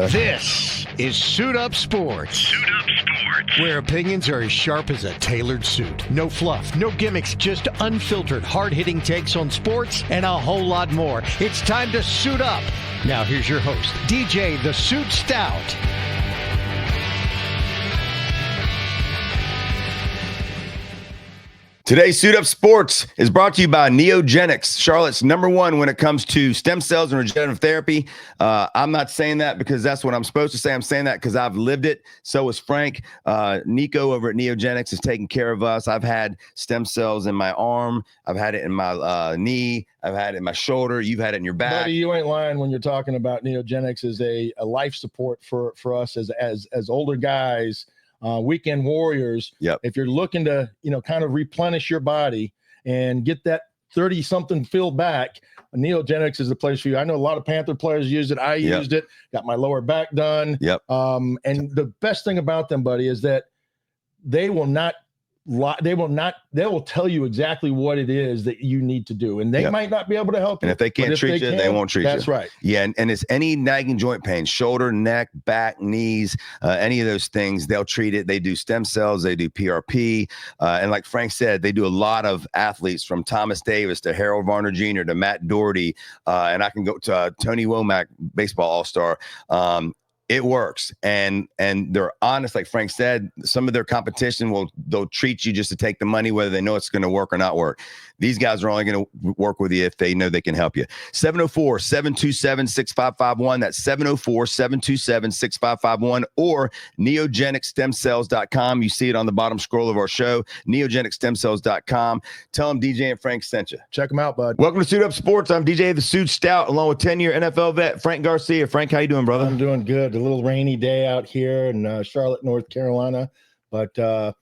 bud. This is Suit Up Sports. Suit Up Sports. Where opinions are as sharp as a tailored suit. No fluff, no gimmicks, just unfiltered, hard-hitting takes on sports and a whole lot more. It's time to suit up. Now here's your host, DJ the Suit Stout. Today's Suit Up Sports is brought to you by Neogenics, Charlotte's #1 when it comes to stem cells and regenerative therapy. I'm not saying that because that's what I'm supposed to say. I'm saying that because I've lived it. So is Frank. Nico over at Neogenics is taking care of us. I've had stem cells in my arm. I've had it in my knee. I've had it in my shoulder. You've had it in your back. Buddy, you ain't lying when you're talking about Neogenics as a life support for us as older guys. Weekend warriors. Yep. If you're looking to, kind of replenish your body and get that 30 something filled back, Neogenics is the place for you. I know a lot of Panther players use it. I used it, got my lower back done. Yep. And the best thing about them, buddy, is that they will tell you exactly what it is that you need to do. And they might not be able to help you. And if they can't treat you, they won't treat you. That's right. Yeah. And it's any nagging joint pain, shoulder, neck, back, knees, any of those things, they'll treat it. They do stem cells, they do PRP. And like Frank said, they do a lot of athletes from Thomas Davis to Harold Varner Jr. to Matt Doherty. And I can go to Tony Womack, baseball all-star. It works, and they're honest. Like Frank said, some of their competition they'll treat you just to take the money, whether they know it's going to work or not work. These guys are only going to work with you if they know they can help you. 704-727-6551. That's 704-727-6551 or neogenicstemcells.com. You see it on the bottom scroll of our show, neogenicstemcells.com. Tell them DJ and Frank sent you. Check them out, bud. Welcome to Suit Up Sports. I'm DJ the Suit Stout, along with 10-year NFL vet Frank Garcia. Frank, how you doing, brother? I'm doing good. A little rainy day out here in Charlotte, North Carolina, but they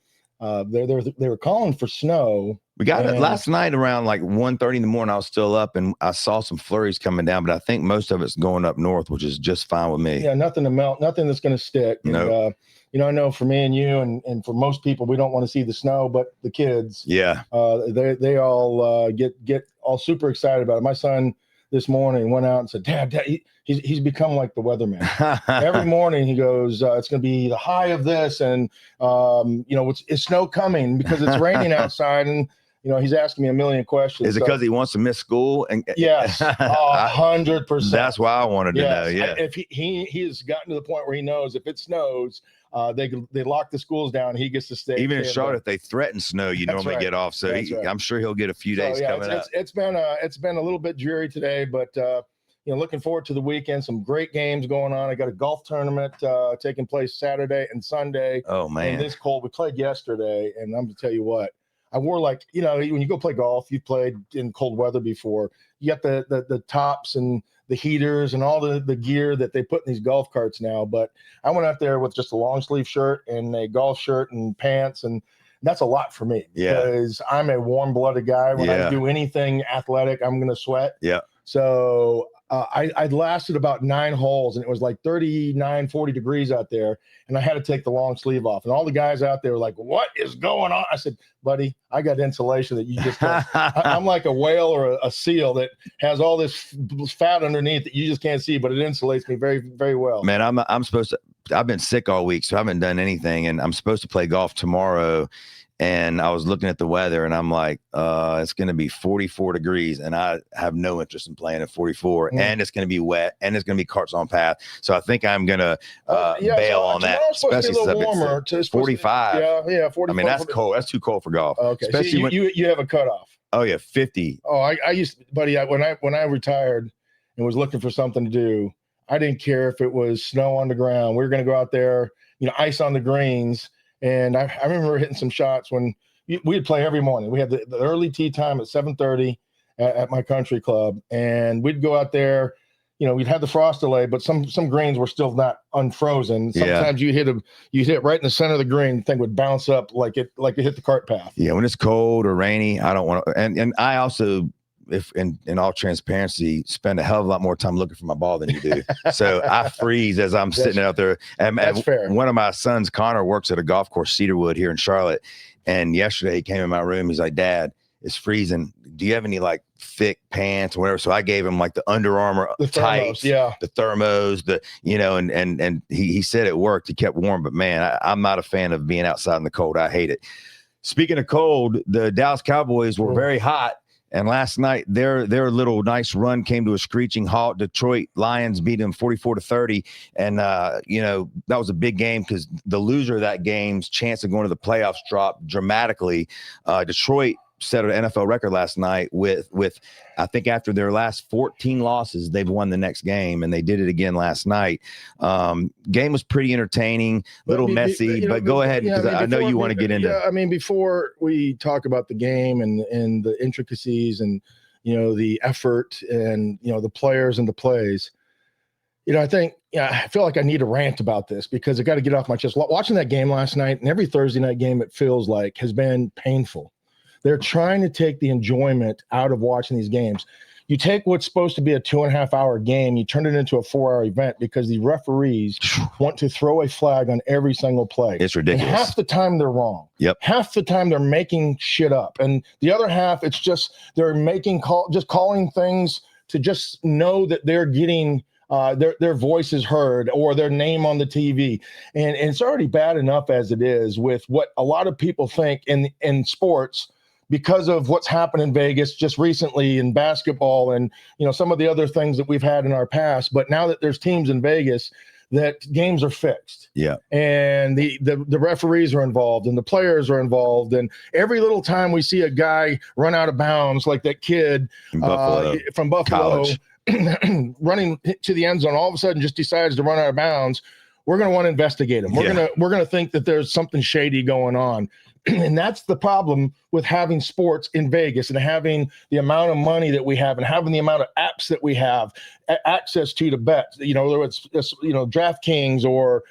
were calling for snow. We got it last night around like 1:30 in the morning. I was still up and I saw some flurries coming down, but I think most of it's going up north, which is just fine with me. Yeah, nothing to melt, nothing that's going to stick. No. I know for me and you and for most people, we don't want to see the snow, but the kids, yeah, they all get all super excited about it. My son this morning went out and said, Dad, he's become like the weatherman. Every morning he goes, it's going to be the high of this. And, it's snow coming because it's raining outside. And, he's asking me a million questions. Is it because he wants to miss school? And yes, 100%. That's why I wanted to know. Yeah. If he has gotten to the point where he knows if it snows, they lock the schools down and he gets to stay. Even in Charlotte, if they threaten snow, you normally get off. So I'm sure he'll get a few days coming up. It's been a little bit dreary today, but looking forward to the weekend. Some great games going on. I got a golf tournament taking place Saturday and Sunday. Oh man, this cold. We played yesterday, and I'm gonna tell you what. I wore when you go play golf, you've played in cold weather before. You got the tops and the heaters and all the gear that they put in these golf carts now. But I went out there with just a long sleeve shirt and a golf shirt and pants, and that's a lot for me because I'm a warm blooded guy. When I do anything athletic, I'm going to sweat. Yeah. So I lasted about 9 holes, and it was like 39, 40 degrees out there, and I had to take the long sleeve off. And all the guys out there were like, what is going on? I said, buddy, I got insulation that you just can't. I'm like a whale or a seal that has all this fat underneath that you just can't see, but it insulates me very, very well. Man, I'm supposed to – I've been sick all week, so I haven't done anything, and I'm supposed to play golf tomorrow. And I was looking at the weather and I'm like, it's going to be 44 degrees and I have no interest in playing at 44 and it's going to be wet and it's going to be carts on path. So I think I'm going to bail on that. Especially a little warmer to 45. Yeah. 45. I mean, that's cold. That's too cold for golf. Okay. Especially so you have a cutoff. Oh yeah. 50. Oh, I used to, buddy, when I retired and was looking for something to do, I didn't care if it was snow on the ground. We were going to go out there, ice on the greens. And I remember hitting some shots when we'd play every morning. We had the early tee time at 7:30 at my country club. And we'd go out there, we'd have the frost delay, but some greens were still not unfrozen. Sometimes you hit it right in the center of the green, the thing would bounce up like it hit the cart path. Yeah, when it's cold or rainy, I don't want to. And I also, if in all transparency, spend a hell of a lot more time looking for my ball than you do. So I freeze as I'm sitting out there. And that's fair. One of my sons, Connor, works at a golf course, Cedarwood, here in Charlotte. And yesterday he came in my room. He's like, Dad, it's freezing. Do you have any like thick pants or whatever? So I gave him like the Under Armour tights, the thermos, and he said it worked. He kept warm, but man, I'm not a fan of being outside in the cold. I hate it. Speaking of cold, the Dallas Cowboys were very hot. And last night, their little nice run came to a screeching halt. Detroit Lions beat them 44-30. And, that was a big game because the loser of that game's chance of going to the playoffs dropped dramatically. Detroit set an NFL record last night with I think after their last 14 losses, they've won the next game, and they did it again last night. Game was pretty entertaining, little messy, but go ahead, because I know you want to get into it. I mean, before we talk about the game and the intricacies and, the effort and, the players and the plays, I think, I feel like I need to rant about this because I got to get off my chest. Watching that game last night, and every Thursday night game, it feels like, has been painful. They're trying to take the enjoyment out of watching these games. You take what's supposed to be a 2.5-hour game, you turn it into a 4-hour event because the referees want to throw a flag on every single play. It's ridiculous. And half the time they're wrong. Yep. Half the time they're making shit up. And the other half, it's just they're calling things to just know that they're getting their voice is heard or their name on the TV. And it's already bad enough as it is with what a lot of people think in sports, because of what's happened in Vegas just recently in basketball and, some of the other things that we've had in our past. But now that there's teams in Vegas, that games are fixed. Yeah. And the referees are involved and the players are involved. And every little time we see a guy run out of bounds, like that kid from Buffalo running to the end zone, all of a sudden just decides to run out of bounds, we're going to want to investigate him. We're going to think that there's something shady going on. And that's the problem with having sports in Vegas and having the amount of money that we have and having the amount of apps that we have access to bet, whether it's DraftKings or,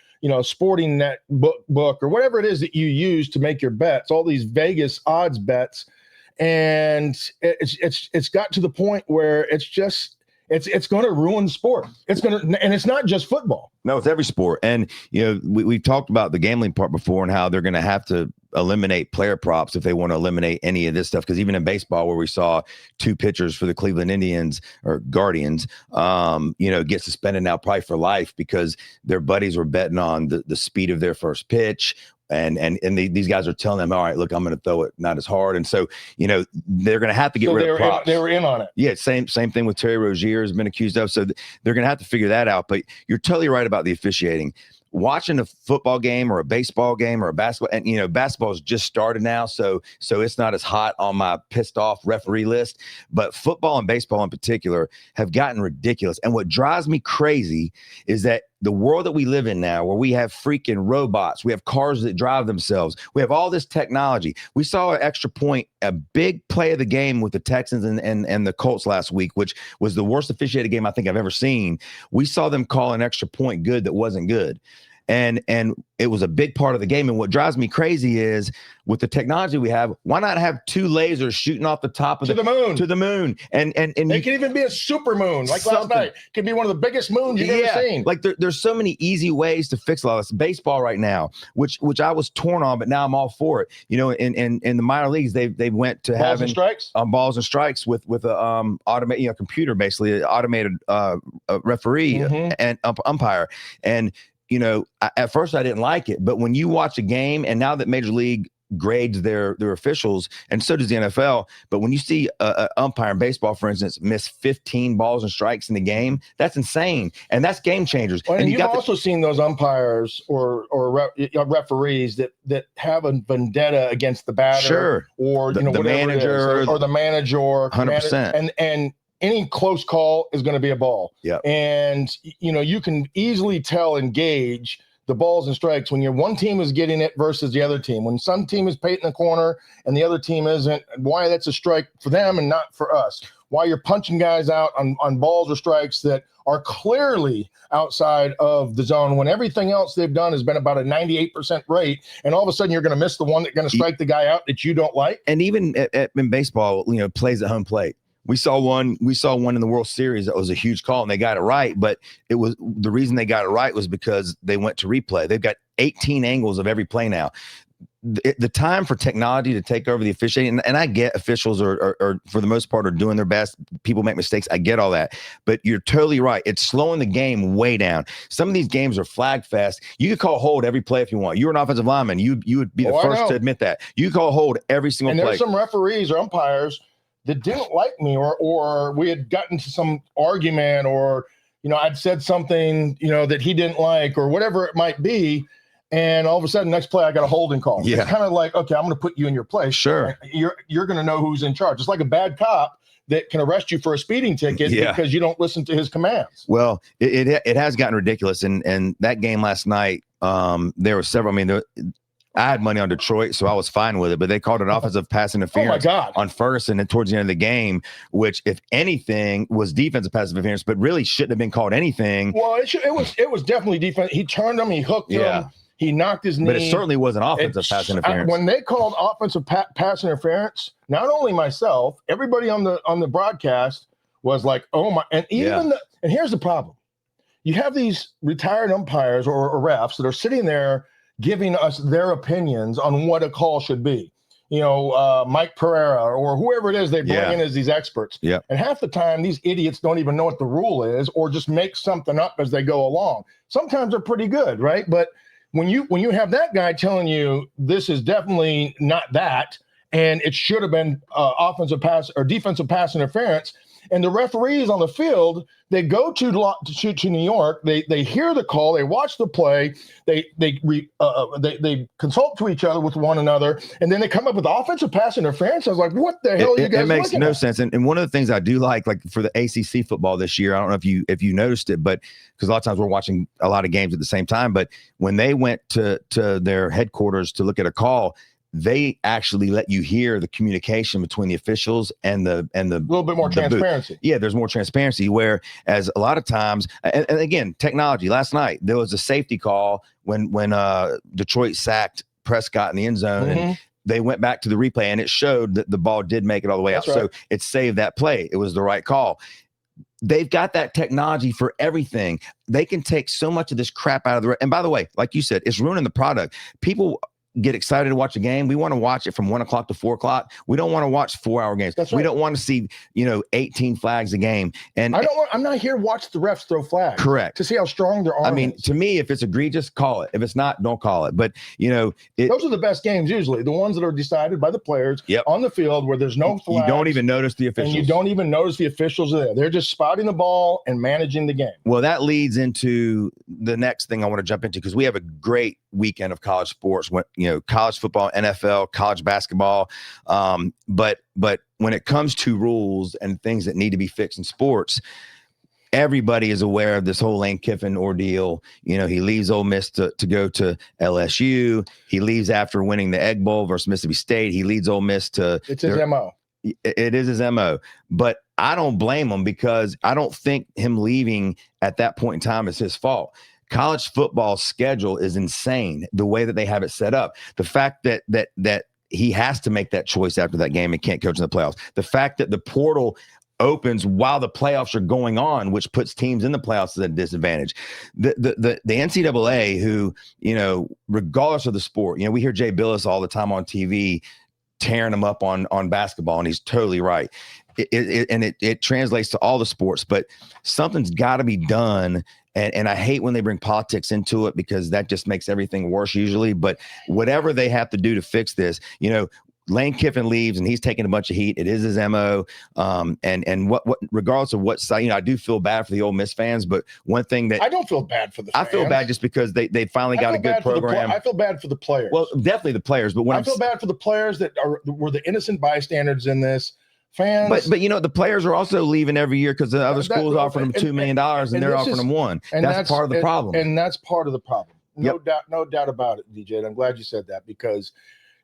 Sporting Net book or whatever it is that you use to make your bets, all these Vegas odds bets. And it's got to the point where it's going to ruin sport. And it's not just football. No, it's every sport. And, we've talked about the gambling part before and how they're going to have to eliminate player props if they want to eliminate any of this stuff. Because even in baseball, where we saw 2 pitchers for the Cleveland Indians or Guardians, get suspended now probably for life because their buddies were betting on the speed of their first pitch. And these guys are telling them, all right, look, I'm going to throw it not as hard. And so, they're going to have to get rid of props. They were in on it. Yeah, same thing with Terry Rozier has been accused of. So they're going to have to figure that out. But you're totally right about the officiating. Watching a football game or a baseball game or a basketball, and basketball's just started now, so it's not as hot on my pissed off referee list. But football and baseball in particular have gotten ridiculous. And what drives me crazy is that the world that we live in now, where we have freaking robots, we have cars that drive themselves, we have all this technology. We saw an extra point, a big play of the game with the Texans and the Colts last week, which was the worst officiated game I think I've ever seen. We saw them call an extra point good that wasn't good. And it was a big part of the game. And what drives me crazy is with the technology we have, why not have 2 lasers shooting off the top of to the moon? And it can even be a super moon, like last night. It could be one of the biggest moons you've ever seen. Like there's so many easy ways to fix a lot of this. Baseball right now, which I was torn on, but now I'm all for it. In the minor leagues, they went to having balls and strikes with a automated computer, basically an automated referee and umpire. And at first I didn't like it, but when you watch a game, and now that Major League grades their officials, and so does the NFL, but when you see an umpire in baseball, for instance, miss 15 balls and strikes in the game, that's insane, and that's game changers. Well, and you've also seen those umpires or referees that have a vendetta against the batter, or the manager, or the manager, 100%, and any close call is going to be a ball. Yeah. And, you can easily tell and gauge the balls and strikes when one team is getting it versus the other team. When some team is painting the corner and the other team isn't, why that's a strike for them and not for us. Why you're punching guys out on balls or strikes that are clearly outside of the zone when everything else they've done has been about a 98% rate. And all of a sudden you're going to miss the one that's going to strike the guy out that you don't like. And even in baseball, plays at home plate. We saw one in the World Series that was a huge call and they got it right, but it was the reason they got it right was because they went to replay. They've got 18 angles of every play now. the time for technology to take over the officiating, and I get officials are for the most part are doing their best. People make mistakes. I get all that, but you're totally right. It's slowing the game way down. Some of these games are flag fest. You could call hold every play if you want. You're an offensive lineman. You would be the first to admit that. You call hold every single play. And there's some referees or umpires that didn't like me, or we had gotten to some argument, or I'd said something that he didn't like, or whatever it might be. And all of a sudden, next play, I got a holding call. Yeah. It's kind of like, okay, I'm going to put you in your place. Sure. You're going to know who's in charge. It's like a bad cop that can arrest you for a speeding ticket because you don't listen to his commands. Well, it has gotten ridiculous. And that game last night, there were several. I mean, I had money on Detroit, so I was fine with it. But they called an offensive pass interference on Ferguson and towards the end of the game, which, if anything, was defensive pass interference, but really shouldn't have been called anything. Well, it was definitely defense. He turned him, he hooked him. He knocked his knee. But it certainly wasn't offensive pass interference. When they called offensive pass interference, not only myself, everybody on the broadcast was like, "Oh my!" And even and here's the problem: you have these retired umpires or refs that are sitting there giving us their opinions on what a call should be. Mike Pereira or whoever it is they bring in as these experts. Yeah. And half the time, these idiots don't even know what the rule is, or just make something up as they go along. Sometimes they're pretty good, right? But when you have that guy telling you this is definitely not that, and it should have been offensive pass or defensive pass interference, and the referees on the field, they go to New York, they hear the call, they watch the play, they consult to each other with one another, and then they come up with offensive pass interference. I was like, what the hell are you guys? It makes no sense. And one of the things I do like for the ACC football this year, I don't know if you noticed it, but because a lot of times we're watching a lot of games at the same time, but when they went to their headquarters to look at a call, they actually let you hear the communication between the officials and the little bit more transparency. Yeah, there's more transparency. Whereas a lot of times, and again, technology. Last night there was a safety call when Detroit sacked Prescott in the end zone, and they went back to the replay, and it showed that the ball did make it all the way out. Right. So it saved that play. It was the right call. They've got that technology for everything. They can take so much of this crap out of the. And by the way, like you said, it's ruining the product. People get excited to watch a game. We want to watch it from 1 o'clock to 4 o'clock. We don't want to watch 4-hour games. That's right. We don't want to see 18 flags a game. And I'm not here to watch the refs throw flags. Correct. To see how strong their arm is. To me, if it's egregious, call it. If it's not, don't call it. But those are the best games usually. The ones that are decided by the players on the field where there's no flags. You don't even notice the officials. And you don't even notice the officials are there. They're just spotting the ball and managing the game. Well, that leads into the next thing I want to jump into, because we have a great weekend of college sports. College football, NFL, college basketball. But when it comes to rules and things that need to be fixed in sports, everybody is aware of this whole Lane Kiffin ordeal. He leaves Ole Miss to go to LSU. He leaves after winning the Egg Bowl versus Mississippi State. He leads Ole Miss to. It's his MO. It is his MO. But I don't blame him, because I don't think him leaving at that point in time is his fault. College football schedule is insane, the way that they have it set up. The fact that he has to make that choice after that game and can't coach in the playoffs. The fact that the portal opens while the playoffs are going on, which puts teams in the playoffs at a disadvantage. The NCAA, who, regardless of the sport, we hear Jay Billis all the time on TV tearing them up on basketball, and he's totally right. It translates to all the sports, but something's got to be done. And I hate when they bring politics into it, because that just makes everything worse usually. But whatever they have to do to fix this, Lane Kiffin leaves and he's taking a bunch of heat. It is his MO. And what regardless of what side, I do feel bad for the Ole Miss fans, but one thing that I don't feel bad for the fans. I feel bad just because they finally got a good program. I feel bad for the players. Well, definitely the players, but when I feel bad for the players that were the innocent bystanders in this. Fans, but the players are also leaving every year because the other schools offering them $2 million and they're offering them $1 million. That's part of the problem. And that's part of the problem. No doubt about it, DJ. And I'm glad you said that, because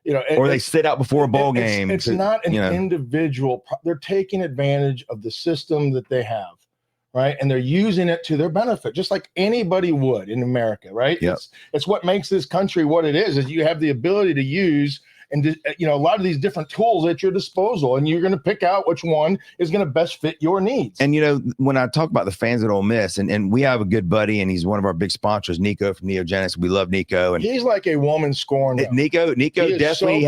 or they sit out before a bowl game. It's not an individual. They're taking advantage of the system that they have, right? And they're using it to their benefit, just like anybody would in America, right? Yep. It's what makes this country what it is you have the ability to use and a lot of these different tools at your disposal, and you're going to pick out which one is going to best fit your needs. And when I talk about the fans at Ole Miss, and we have a good buddy, and he's one of our big sponsors, Nico from Neogenics. We love Nico, and he's like a woman scorned. Nico definitely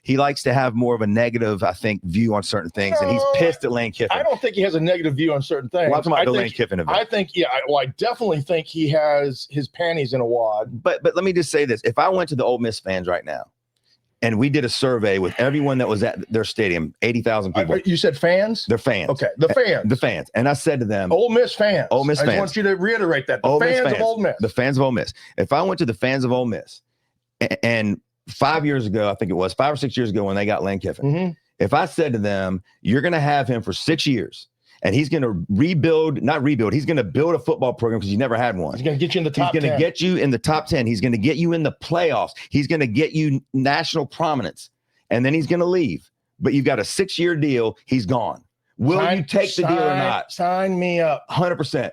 he likes to have more of a negative, I think, view on certain things, and he's pissed at Lane Kiffin. I don't think he has a negative view on certain things. Well, I'm talking about the Lane Kiffin event. I think, I definitely think he has his panties in a wad. But let me just say this: if I went to the Ole Miss fans right now, and we did a survey with everyone that was at their stadium, 80,000 people. You said fans? They're fans. Okay, the fans. The fans. And I said to them, Ole Miss fans. Ole Miss fans. I just want you to reiterate that. The fans of Ole Miss. The fans of Ole Miss. If I went to the fans of Ole Miss, and 5 years ago, I think it was 5 or 6 years ago when they got Lane Kiffin, if I said to them, you're going to have him for 6 years, and he's going to he's going to build a football program because you never had one. He's going to get you in the top 10. He's going to get you in the top 10. He's going to get you in the playoffs. He's going to get you national prominence, and then he's going to leave. But you've got a 6-year deal. He's gone. Will you take the deal or not? Sign me up. 100%.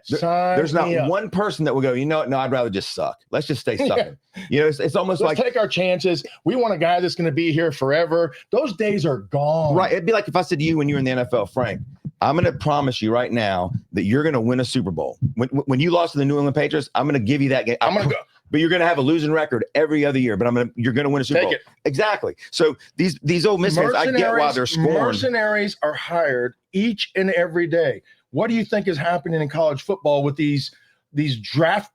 There's not one person that will go, no, I'd rather just suck. Let's just stay sucking. It's almost Let's take our chances. We want a guy that's going to be here forever. Those days are gone. Right. It'd be like if I said to you when you were in the NFL, Frank, I'm going to promise you right now that you're going to win a Super Bowl. When you lost to the New England Patriots, I'm going to give you that game. I'm going to go. But you're going to have a losing record every other year. But you're going to win a Super Bowl. Exactly. So these Ole Miss fans, I get why they're scorned. Mercenaries are hired each and every day. What do you think is happening in college football with these draft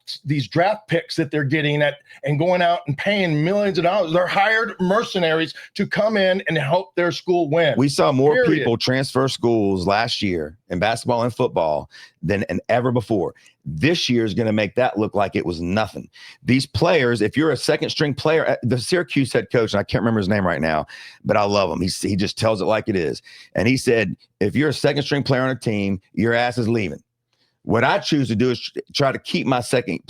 picks that they're getting at and going out and paying millions of dollars? They're hired mercenaries to come in and help their school win. We saw more people transfer schools last year in basketball and football than ever before. This year is going to make that look like it was nothing. These players, if you're a second string player, the Syracuse head coach, and I can't remember his name right now, but I love him. He just tells it like it is. And he said, if you're a second string player on a team, your ass is leaving. What I choose to do is try to keep my second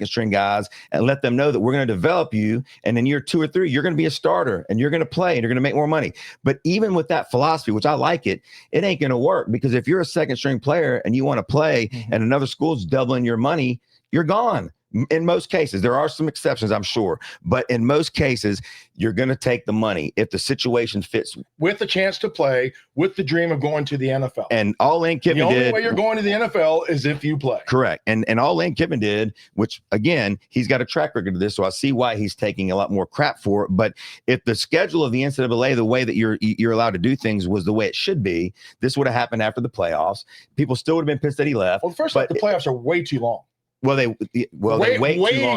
string guys and let them know that we're going to develop you. And in year 2 or 3, you're going to be a starter and you're going to play and you're going to make more money. But even with that philosophy, which I like it ain't going to work, because if you're a second string player and you want to play and another school's doubling your money, you're gone. In most cases, there are some exceptions, I'm sure, but in most cases, you're going to take the money if the situation fits. With the chance to play, with the dream of going to the NFL. And all Lane Kiffin did. The only way you're going to the NFL is if you play. Correct. And all Lane Kiffin did, which again, he's got a track record of this, so I see why he's taking a lot more crap for it. But if the schedule of the NCAA, the way that you're allowed to do things was the way it should be, this would have happened after the playoffs. People still would have been pissed that he left. Well, first off, the playoffs are way too long. They wait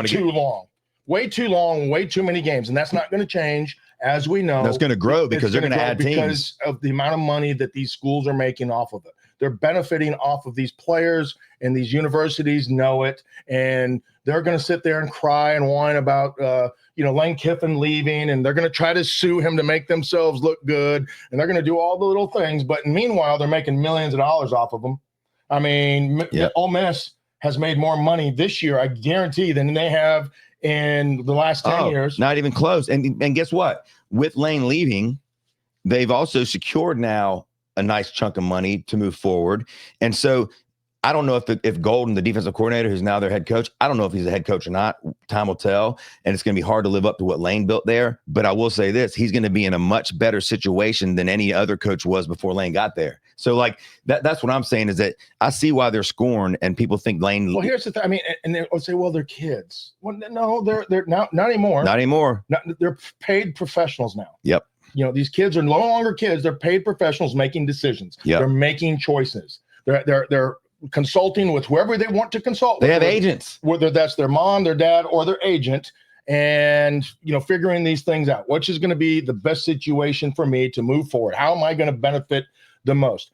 too long. Way too long, way too many games. And that's not going to change, as we know. That's going to grow because they're going to add teams. Because of the amount of money that these schools are making off of it. They're benefiting off of these players, and these universities know it. And they're going to sit there and cry and whine about, Lane Kiffin leaving, and they're going to try to sue him to make themselves look good. And they're going to do all the little things. But meanwhile, they're making millions of dollars off of them. I mean, Ole Miss has made more money this year, I guarantee, than they have in the last 10 years. Not even close. And guess what? With Lane leaving, they've also secured now a nice chunk of money to move forward. And so I don't know if Golden, the defensive coordinator, who's now their head coach, I don't know if he's a head coach or not. Time will tell. And it's going to be hard to live up to what Lane built there. But I will say this, he's going to be in a much better situation than any other coach was before Lane got there. So that's what I'm saying, is that I see why they're scorned and people think Lane. Well, here's the thing. I mean, and they'll say, well, they're kids. Well, no, they're not anymore. Not anymore. They're paid professionals now. Yep. These kids are no longer kids. They're paid professionals making decisions. Yep. They're making choices. They're consulting with whoever they want to consult with. They have agents. Whether that's their mom, their dad, or their agent. And, figuring these things out. Which is going to be the best situation for me to move forward? How am I going to benefit the most?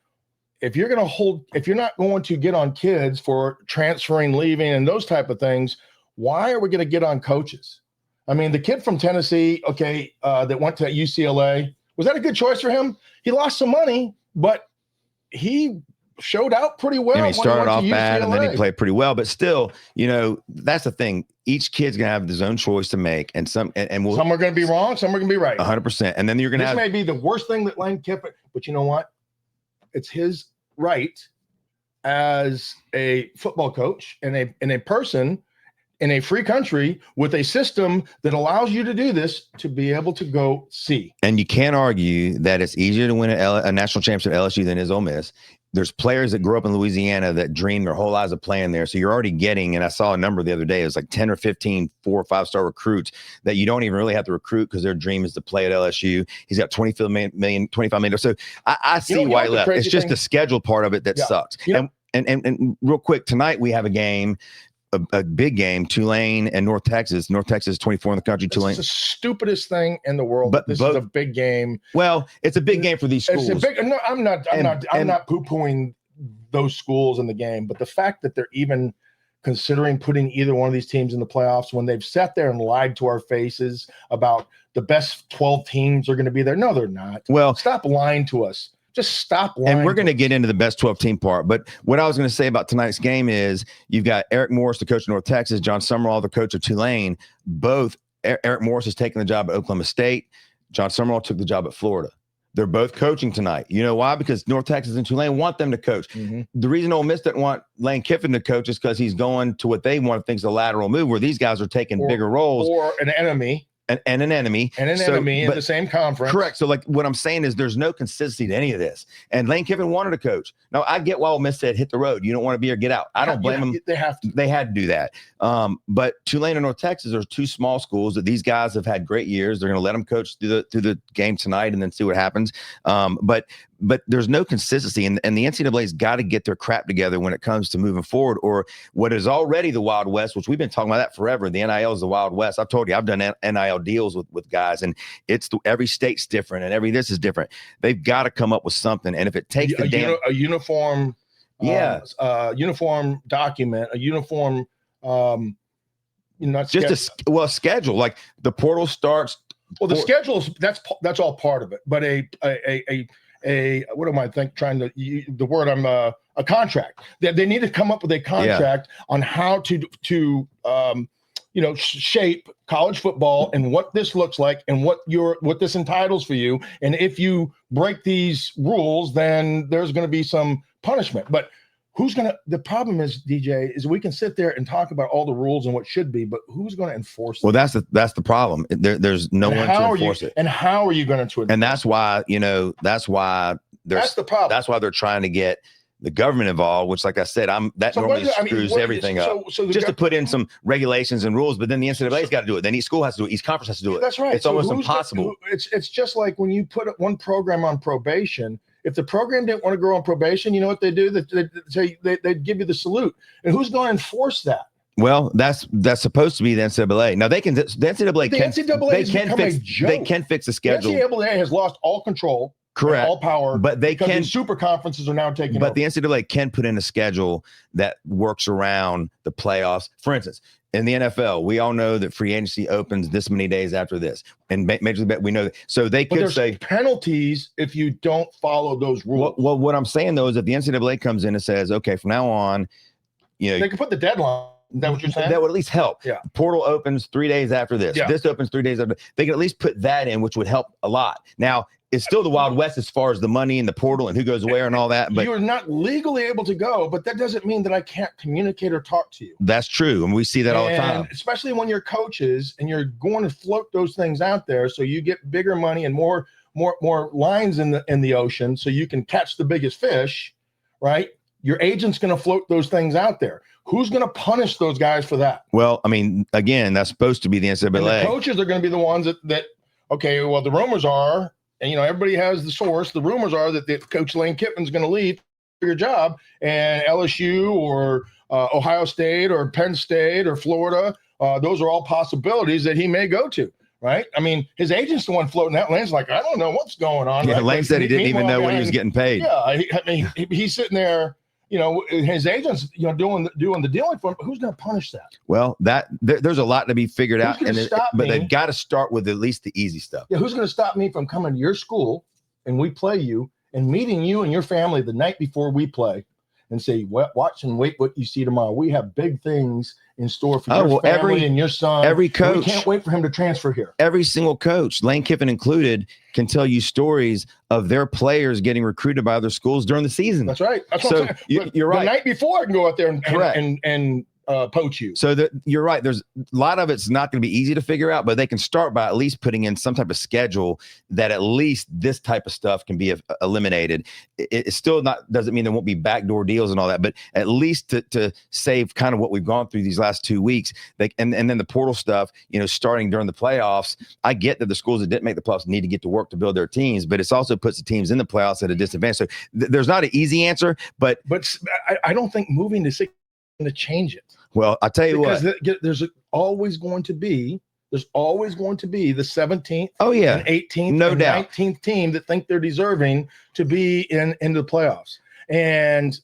If you're not going to get on kids for transferring, leaving, and those type of things, why are we going to get on coaches? I mean, the kid from Tennessee, that went to UCLA, was that a good choice for him? He lost some money, but he showed out pretty well. He started off bad and then he played pretty well, but still, that's the thing. Each kid's going to have his own choice to make, and some are going to be wrong, some are going to be right. 100%. And then you're going to This may be the worst thing that Lane Kiffin, but you know what? It's his right as a football coach and a person in a free country with a system that allows you to do this, to be able to go see. And you can't argue that it's easier to win a national championship at LSU than it is Ole Miss. There's players that grew up in Louisiana that dream their whole lives of playing there. So you're already getting, and I saw a number the other day, it was like 10 or 15 4- or 5-star recruits that you don't even really have to recruit because their dream is to play at LSU. He's got $25 million. So I see why he left. It's just the schedule part of it that sucks. And real quick, tonight we have a game, a big game, Tulane and North Texas. North Texas 24 in the country. Tulane. It's the stupidest thing in the world. But this is a big game. Well, it's a big game for these schools. It's a big. No, I'm not poo-pooing those schools in the game. But the fact that they're even considering putting either one of these teams in the playoffs when they've sat there and lied to our faces about the best 12 teams are going to be there. No, they're not. Well, stop lying to us. Just stop lying. And we're going to get into the best 12 team part. But what I was going to say about tonight's game is you've got Eric Morris, the coach of North Texas, John Summerall, the coach of Tulane. Both, Eric Morris has taken the job at Oklahoma State. John Summerall took the job at Florida. They're both coaching tonight. You know why? Because North Texas and Tulane want them to coach. Mm-hmm. The reason Ole Miss didn't want Lane Kiffin to coach is because he's going to what they want to think is a lateral move, where these guys are taking bigger roles. Or an enemy. And an enemy. And an enemy in the same conference. Correct. So, like, what I'm saying is there's no consistency to any of this. And Lane Kiffin wanted to coach. Now, I get why Ole Miss said hit the road. You don't want to be here, get out. I don't blame them. They have to. They had to do that. But Tulane and North Texas are two small schools that these guys have had great years. They're going to let them coach through the game tonight and then see what happens. But there's no consistency, and the NCAA's got to get their crap together when it comes to moving forward, or what is already the Wild West, which we've been talking about that forever. The NIL is the Wild West. I've told you, I've done NIL deals with guys, and it's every state's different, and this is different. They've got to come up with something, and if it takes a uniform, uniform document, a uniform, schedule. Like the portal starts. Well, the schedules, that's all part of it, but what am I the word a contract. They need to come up with a contract on how to shape college football and what this looks like and what this entitles for you. And if you break these rules, then there's going to be some punishment. But the problem is, DJ, is we can sit there and talk about all the rules and what should be, but who's going to enforce it? Well, that's the problem. There's no one to enforce it. And how are you going to enforce it? And that's why that's the problem. That's why they're trying to get the government involved, which, like I said, normally screws everything up. So just to put in some regulations and rules, but then the NCAA's got to do it. Then each school has to do it. Each conference has to do it. That's right. It's almost impossible. It's just like when you put one program on probation. If the program didn't want to go on probation, you know what they do? They'd give you the salute. And who's going to enforce that? Well, that's supposed to be the NCAA. Now they can. The NCAA can fix the schedule. The NCAA has lost all control. Correct. All power, but the super conferences are now taking over. The NCAA can put in a schedule that works around the playoffs. For instance, in the NFL, we all know that free agency opens this many days after this, and Major League, we know that. So they could say penalties if you don't follow those rules. Well, what I'm saying though is that the NCAA comes in and says, okay, from now on, they can put the deadline. Is that what you're saying? That would at least help. Yeah. Portal opens 3 days after this. Yeah. This opens 3 days after. They can at least put that in, which would help a lot. Now, it's still the Wild West as far as the money and the portal and who goes where and all that. But you're not legally able to go, but that doesn't mean that I can't communicate or talk to you. That's true. And we see that all the time. Especially when you're coaches and you're going to float those things out there so you get bigger money and more lines in the ocean so you can catch the biggest fish, right? Your agent's going to float those things out there. Who's going to punish those guys for that? Well, I mean, again, that's supposed to be the NCAA. And the coaches are going to be the ones that okay, well, the rumors are, and everybody has the source. The rumors are that Coach Lane Kiffin's going to leave for your job, and LSU or Ohio State or Penn State or Florida, those are all possibilities that he may go to. Right? I mean, his agent's the one floating out. Lane's like, I don't know what's going on. Yeah, right? Lane said he didn't even know what he was getting paid. Yeah, he's sitting there. His agents, doing the dealing for him. Who's going to punish that? Well, there's a lot to be figured out, but they've got to start with at least the easy stuff. Yeah, who's going to stop me from coming to your school and we play you and meeting you and your family the night before we play and say, watch and wait what you see tomorrow. We have big things in store for your family and your son. Every coach, we can't wait for him to transfer here. Every single coach, Lane Kiffin included, can tell you stories of their players getting recruited by other schools during the season. That's right. That's what I'm saying. You're right. The night before, I can go out there and poach you. So you're right. There's a lot of it's not going to be easy to figure out, but they can start by at least putting in some type of schedule that at least this type of stuff can be eliminated. It still doesn't mean there won't be backdoor deals and all that, but at least to save kind of what we've gone through these last 2 weeks, and then the portal stuff, starting during the playoffs. I get that the schools that didn't make the playoffs need to get to work to build their teams, but it also puts the teams in the playoffs at a disadvantage. So there's not an easy answer, but I don't think moving to 6 is going to change it. Well, I'll tell you because what. There's always going to be the 17th, and 18th, no and doubt, 19th team that think they're deserving to be in the playoffs. And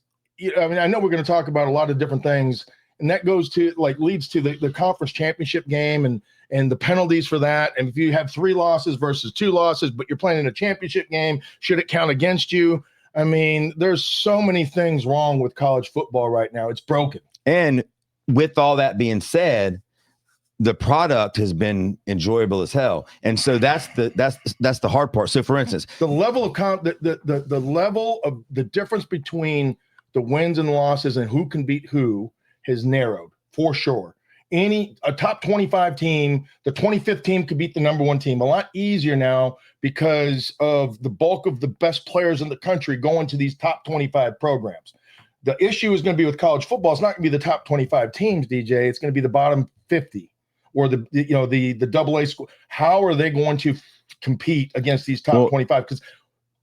I know we're going to talk about a lot of different things, and that goes to leads to the conference championship game and the penalties for that. And if you have 3 losses versus 2 losses, but you're playing in a championship game, should it count against you? I mean, there's so many things wrong with college football right now. It's broken. And with all that being said, the product has been enjoyable as hell, and so that's the hard part. So, for instance, the level of the level of the difference between the wins and losses and who can beat who has narrowed for sure. A top 25 team, the 25th team could beat the number 1 team a lot easier now because of the bulk of the best players in the country going to these top 25 programs. The issue is going to be with college football. It's not going to be the top 25 teams, DJ. It's going to be the bottom 50 or the AA school. How are they going to compete against these top 25? Because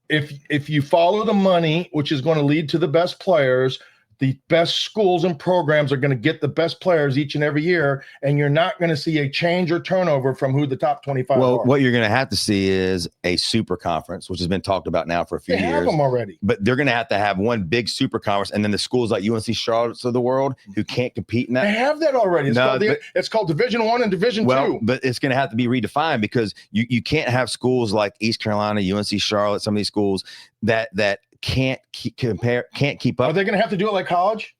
if you follow the money, which is going to lead to the best players, the best schools and programs are going to get the best players each and every year, and you're not going to see a change or turnover from who the top 25 are. Well, what you're going to have to see is a super conference, which has been talked about now for a few years. They have them already. But they're going to have one big super conference, and then the schools like UNC Charlotte of the world who can't compete in that. They have that already. It's called Division I and Division II. But it's going to have to be redefined because you can't have schools like East Carolina, UNC Charlotte, some of these schools that can't keep up. Are they going to have to do it like college?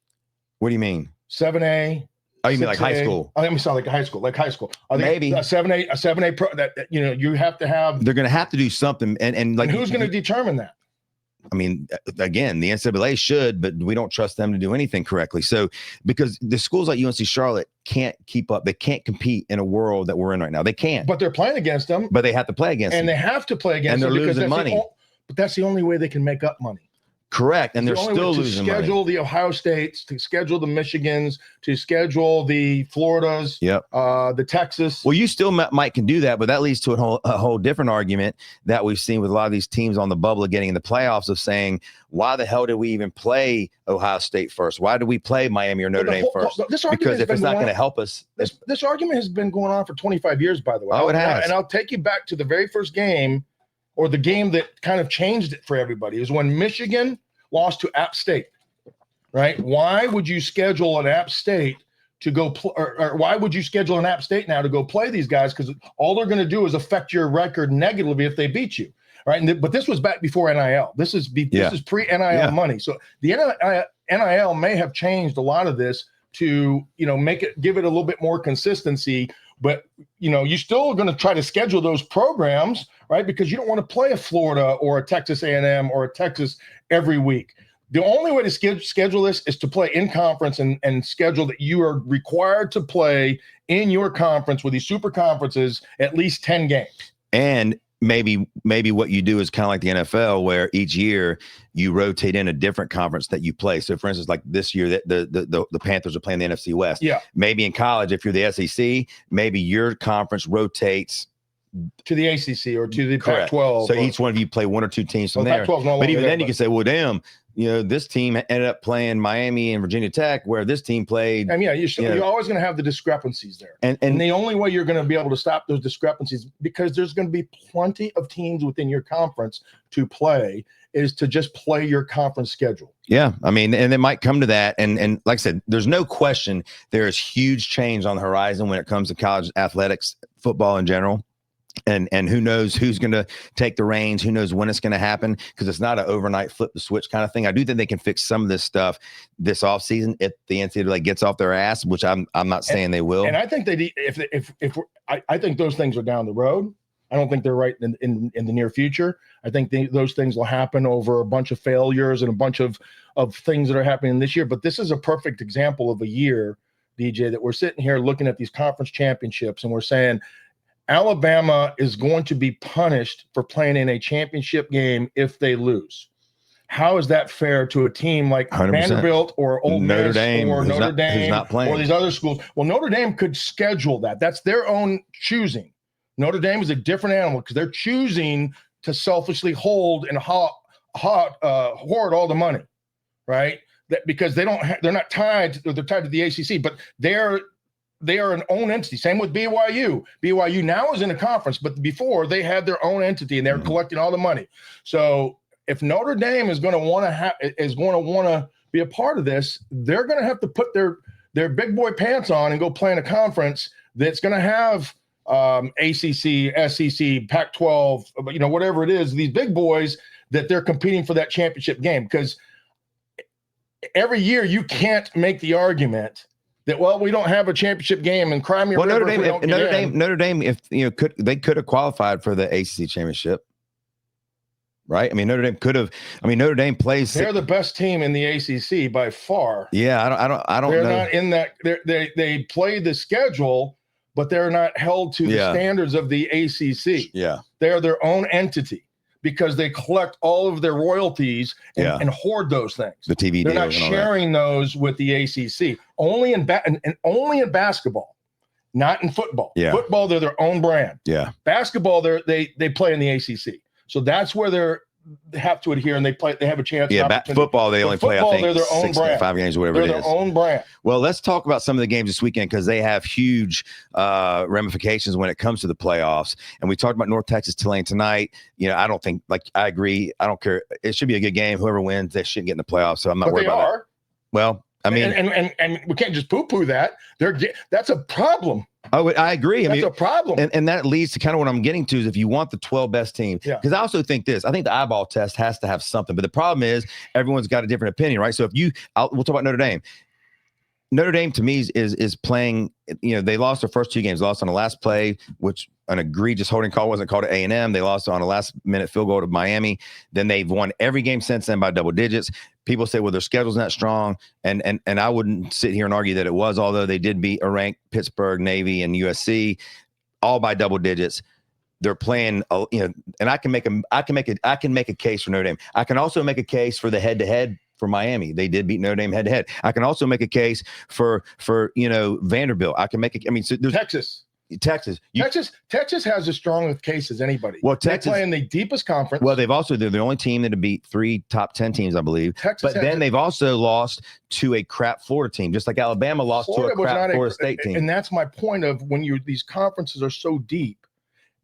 What do you mean? 7A. Oh, you mean like high school? I mean, like high school. Maybe a 7A pro that you have to have. They're going to have to do something, and who's going to determine that? I mean, again, the NCAA should, but we don't trust them to do anything correctly. So, because the schools like UNC Charlotte can't keep up, they can't compete in a world that we're in right now. They can't. But they're playing against them. But they have to play against them. And they have to play against them. And they're losing money. But that's the only way they can make up money. Correct. And they're still losing money. To schedule the Ohio States, to schedule the Michigans, to schedule the Floridas, the Texas. Well, you still might can do that, but that leads to a whole different argument that we've seen with a lot of these teams on the bubble of getting in the playoffs of saying, why the hell did we even play Ohio State first? Why did we play Miami or Notre Dame first? Because if it's not going to help us. This argument has been going on for 25 years, by the way. Oh, it has. And I'll take you back to the very first game, or the game that kind of changed it for everybody, is when Michigan lost to App State, right? Why would you schedule an App State to go or why would you schedule an App State now to go play these guys? Because all they're going to do is affect your record negatively if they beat you, right? But this was back before NIL. This is pre-NIL money. So the NIL may have changed a lot of this to, give it a little bit more consistency. But, you're still going to try to schedule those programs, right? Because you don't want to play a Florida or a Texas A&M or a Texas every week. The only way to schedule this is to play in conference and schedule that you are required to play in your conference with these super conferences at least 10 games. And maybe what you do is kind of like the NFL, where each year you rotate in a different conference that you play. So, for instance, like this year, the Panthers are playing the NFC West. Yeah. Maybe in college, if you're the SEC, maybe your conference rotates to the ACC or to the Pac-12. So each one of you play one or two teams from there. But even then, you can say, well, damn, this team ended up playing Miami and Virginia Tech, where this team played. And you're always going to have the discrepancies there. And the only way you're going to be able to stop those discrepancies, because there's going to be plenty of teams within your conference to play, is to just play your conference schedule. Yeah. I mean, and it might come to that. And like I said, there's no question there is huge change on the horizon when it comes to college athletics, football in general. And who knows who's going to take the reins? Who knows when it's going to happen? Because it's not an overnight flip the switch kind of thing. I do think they can fix some of this stuff this offseason if the NCAA gets off their ass, which I'm not saying they will. And I think I think those things are down the road. I don't think they're right in the near future. I think those things will happen over a bunch of failures and a bunch of things that are happening this year. But this is a perfect example of a year. DJ, that we're sitting here looking at these conference championships and we're saying Alabama is going to be punished for playing in a championship game if they lose. How is that fair to a team like 100%. Vanderbilt or Ole Notre Miss Dame, or Notre Dame who's not playing, or these other schools? Well, Notre Dame could schedule that. That's their own choosing. Notre Dame is a different animal because they're choosing to selfishly hold and hoard all the money, right? That because they're not tied. They're tied to the ACC, but they are an own entity. Same with BYU. BYU now is in a conference, but before they had their own entity and they're collecting all the money. So if Notre Dame is going to want to be a part of this, they're going to have to put their big boy pants on and go play in a conference that's going to have ACC, SEC, Pac-12, whatever it is, these big boys that they're competing for that championship game. Because every year you can't make the argument that, well, we don't have a championship game and cry me a river. Notre Dame, if they could have qualified for the ACC championship. Right. I mean, Notre Dame plays. They're the best team in the ACC by far. Yeah. I don't They're know. not in that. They play the schedule, but they're not held to the standards of the ACC. Yeah. They're their own entity because they collect all of their royalties and hoard those things. The TV They're deal not sharing those with the ACC. Only in only in basketball, not in football. Yeah. Football, they're their own brand. Yeah. Basketball, they play in the ACC. So that's where they have to adhere, and they have a chance. Yeah, football they only play, I think, they're their own 5 games or whatever it is. They're their own brand. Well, let's talk about some of the games this weekend because they have huge ramifications when it comes to the playoffs. And we talked about North Texas Tulane tonight. I don't think, I agree. I don't care. It should be a good game. Whoever wins, they shouldn't get in the playoffs. So I'm not worried about that. Well, I mean, and we can't just poo-poo that. That's a problem. Oh, I agree. That's a problem. And that leads to kind of what I'm getting to is if you want the 12 best team, because I also think this, I think the eyeball test has to have something, but the problem is everyone's got a different opinion, right? So we'll talk about Notre Dame. Notre Dame to me is playing, they lost their first 2 games, lost on the last play, which an egregious holding call wasn't called at A&M. They lost on a last minute field goal to Miami. Then they've won every game since then by double digits. People say, well, their schedule's not strong. And I wouldn't sit here and argue that it was, although they did beat a ranked Pittsburgh, Navy, and USC all by double digits. They're playing, and I can make a case for Notre Dame. I can also make a case for the head-to-head for Miami. They did beat Notre Dame head-to-head. I can also make a case for Vanderbilt. I can make it. I mean, so there's Texas. Texas has as strong a case as anybody. Well, Texas, they play in the deepest conference. Well, they're the only team that have beat 3 top 10 teams, I believe. But then they've also lost to a crap Florida team, just like Alabama lost to a crap Florida State team. And that's my point of when these conferences are so deep,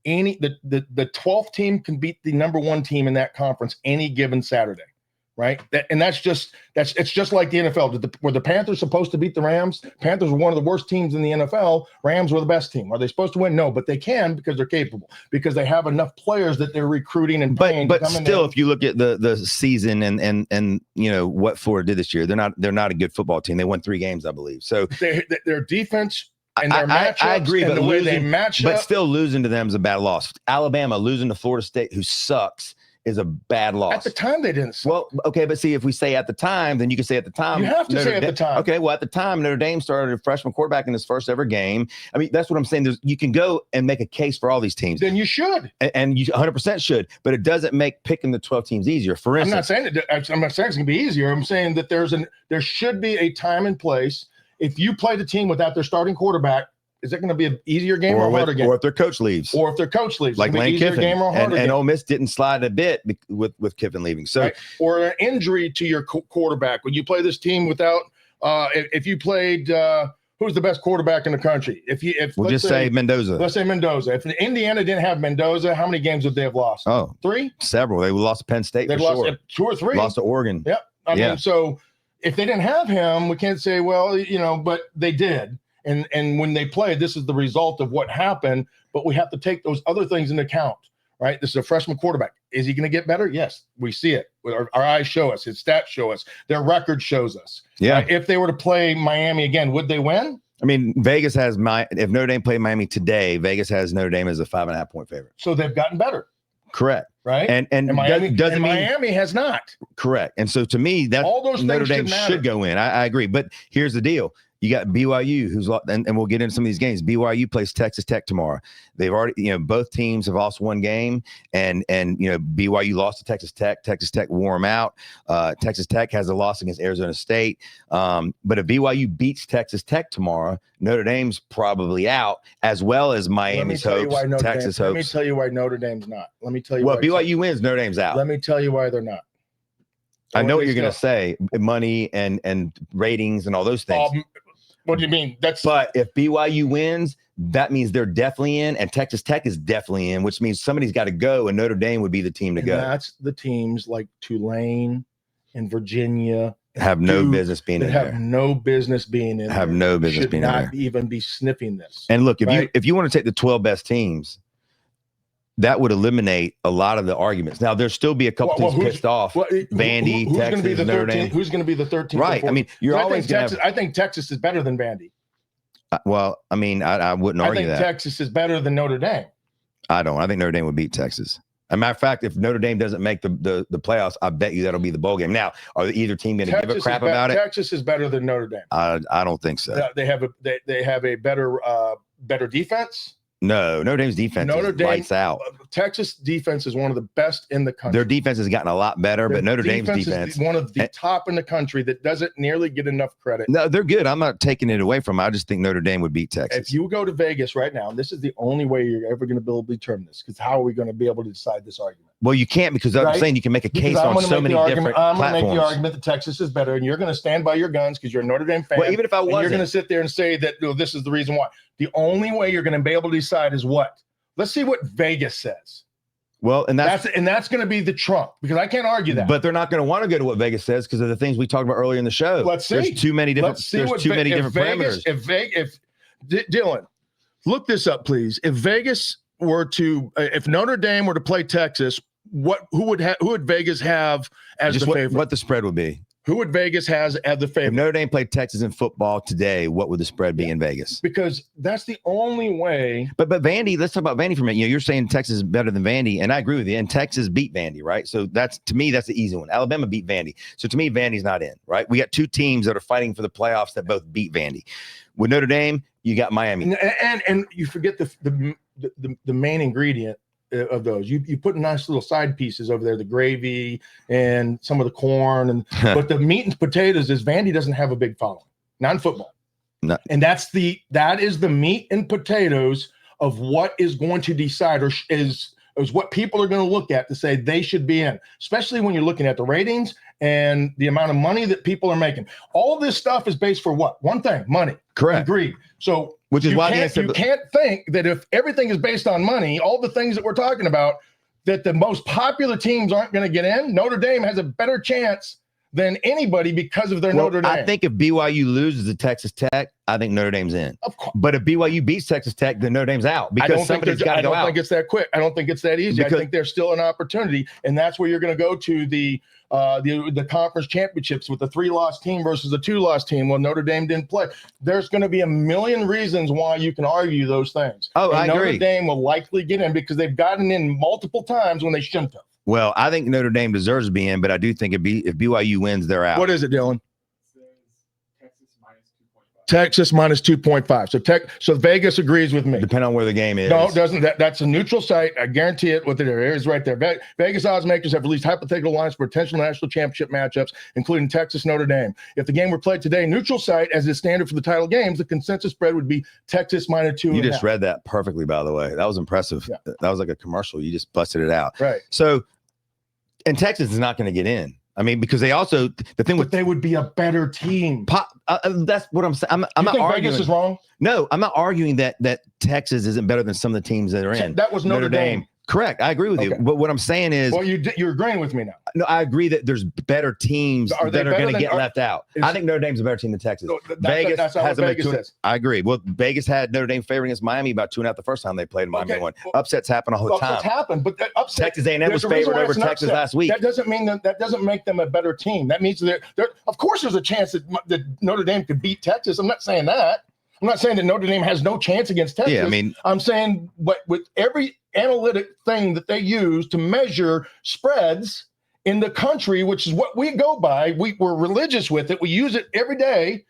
the 12th team can beat the number 1 team in that conference any given Saturday. Right. It's just like the NFL. Were the Panthers supposed to beat the Rams? Panthers were one of the worst teams in the NFL. Rams were the best team. Are they supposed to win? No, but they can because they're capable, because they have enough players that they're recruiting and playing. But still, if you look at the season and what Florida did this year, they're not a good football team. They won 3 games, I believe. So their defense. And their matchups, I agree, but still losing to them is a bad loss. Alabama losing to Florida State, who sucks, is a bad loss. At the time, they didn't suck. Well, okay, but see, if we say at the time, then you can say at the time. You have to say at the time. Okay, well, at the time, Notre Dame started a freshman quarterback in his first ever game. I mean, that's what I'm saying. You can go and make a case for all these teams. Then you should. And you 100% should, but it doesn't make picking the 12 teams easier. For instance. I'm not saying it's going to be easier. I'm saying that there should be a time and place. If you play the team without their starting quarterback, is it going to be an easier game or a harder game? Or if their coach leaves. Like Lane Kiffin. Game or harder and Ole Miss didn't slide a bit with Kiffin leaving. So, right. Or an injury to your quarterback. When you play this team without if you played who's the best quarterback in the country? We'll just say Mendoza. Let's say Mendoza. If Indiana didn't have Mendoza, how many games would they have lost? Oh, 3? Several. They lost to Penn State. They've lost 2 or 3. Lost to Oregon. Yep. I mean, so if they didn't have him, we can't say, well, but they did. And when they played, this is the result of what happened. But we have to take those other things into account, right? This is a freshman quarterback. Is he going to get better? Yes, we see it. Our eyes show us. His stats show us. Their record shows us. Yeah. If they were to play Miami again, would they win? I mean, Vegas has if Notre Dame played Miami today, Vegas has Notre Dame as a 5.5 point favorite. So they've gotten better. Correct. Right. And Miami has not. Correct. And so to me, that all those Notre Dame should go in. I agree. But here's the deal. You got BYU, who's and we'll get into some of these games. BYU plays Texas Tech tomorrow. They've already, both teams have lost one game, and BYU lost to Texas Tech. Texas Tech wore them out. Texas Tech has a loss against Arizona State. But if BYU beats Texas Tech tomorrow, Notre Dame's probably out, as well as Miami's hopes, Texas hopes. Let me tell you why Notre Dame's not. Let me tell you. Well, BYU wins, Notre Dame's out. Let me tell you why they're not. I know what you're going to say, money and ratings and all those things. What do you mean? But if BYU wins, that means they're definitely in, and Texas Tech is definitely in, which means somebody's got to go, and Notre Dame would be the team to go. That's the teams like Tulane and Virginia have no business being in there. Have no business being in. Have no business being in there. Should not even be sniffing this. And look, if you want to take the 12 best teams, that would eliminate a lot of the arguments. Now, there'll still be a couple teams pissed off. Vandy, Texas, Notre Dame. Who's going to be the 13th? Right. I mean, you're always going to I think Texas is better than Vandy. Well, I mean, I wouldn't argue that. I think Texas is better than Notre Dame. I don't. I think Notre Dame would beat Texas. As a matter of fact, if Notre Dame doesn't make the playoffs, I bet you that'll be the bowl game. Now, are either team going to give a crap about it? Texas is better than Notre Dame. I don't think so. They have a better defense. No, Notre Dame's defense lights out. Texas defense is one of the best in the country. Their defense has gotten a lot better, but Notre Dame's defense is one of the top in the country that doesn't nearly get enough credit. No, they're good. I'm not taking it away from them. I just think Notre Dame would beat Texas. If you go to Vegas right now, and this is the only way you're ever going to be able to determine this, because how are we going to be able to decide this argument? Well, you can't, because I'm saying you can make a case on so many different platforms. I'm going to make the argument that Texas is better, and you're going to stand by your guns because you're a Notre Dame fan. Well, even if I wasn't, you're going to sit there and say that this is the reason why. The only way you're going to be able to decide is what? Let's see what Vegas says. Well, and that's going to be the trump, because I can't argue that. But they're not going to want to go to what Vegas says because of the things we talked about earlier in the show. Let's see. There's too many different. Parameters. If Dylan, look this up, please. If Vegas were to, if Notre Dame were to play Texas, who would Vegas have as just the favorite? What the spread would be? Who would Vegas has as the favorite? If Notre Dame played Texas in football today, what would the spread be in Vegas? Because that's the only way. But Vandy, let's talk about Vandy for a minute. You're saying Texas is better than Vandy, and I agree with you. And Texas beat Vandy, right? So that's, to me, that's the easy one. Alabama beat Vandy. So to me, Vandy's not in, right? We got two teams that are fighting for the playoffs that both beat Vandy. With Notre Dame, you got Miami. And you forget the main ingredient of those. You put nice little side pieces over there, the gravy and some of the corn, but the meat and potatoes is Vandy doesn't have a big following, not in football. No. And that is the meat and potatoes of what is going to decide, or is what people are going to look at to say they should be in, especially when you're looking at the ratings and the amount of money that people are making. All this stuff is based for what? One thing, money. Correct. Agreed. So which is why you can't think that if everything is based on money, all the things that we're talking about, that the most popular teams aren't going to get in. Notre Dame has a better chance than anybody because of their Notre Dame. I think if BYU loses to Texas Tech, I think Notre Dame's in. Of course. But if BYU beats Texas Tech, then Notre Dame's out because somebody's got to go out. I don't think it's that quick. I don't think it's that easy. I think there's still an opportunity, and that's where you're going to go to the conference championships with the 3-loss team versus the 2-loss team. Well, Notre Dame didn't play. There's going to be a million reasons why you can argue those things. Oh, I agree. Notre Dame will likely get in because they've gotten in multiple times when they shouldn't have. Well, I think Notre Dame deserves to be in, but I do think if BYU wins, they're out. What is it, Dylan? Texas minus 2.5. So Vegas agrees with me. Depending on where the game is. No, it doesn't. That's a neutral site. I guarantee it. What there is right there. Vegas odds makers have released hypothetical lines for potential national championship matchups, including Texas Notre Dame. If the game were played today, neutral site as is standard for the title games, the consensus spread would be Texas minus 2.5. You just read that perfectly, by the way. That was impressive. Yeah. That was like a commercial. You just busted it out. Right. So, and Texas is not going to get in. I mean, because they also they would be a better team. That's what I'm saying. I'm not arguing. Vegas is wrong. No, I'm not arguing that Texas isn't better than some of the teams that are in. That was Notre Dame. Correct. I agree with you. But what I'm saying is, well, you're agreeing with me now. No, I agree that there's better teams that are going to get left out. I think Notre Dame's a better team than Texas. Vegas has Vegas says. I agree. Well, Vegas had Notre Dame favoring against Miami about 2.5 the first time they played. Miami won. Upsets happen all the time. Upsets happen, but Texas A&M was favored over Texas last week. That doesn't mean that doesn't make them a better team. That means that of course there's a chance that Notre Dame could beat Texas. I'm not saying that. I'm not saying that Notre Dame has no chance against Texas. Yeah, I mean, I'm saying with every analytic thing that they use to measure spreads in the country, which is what we go by. We're religious with it. We use it every day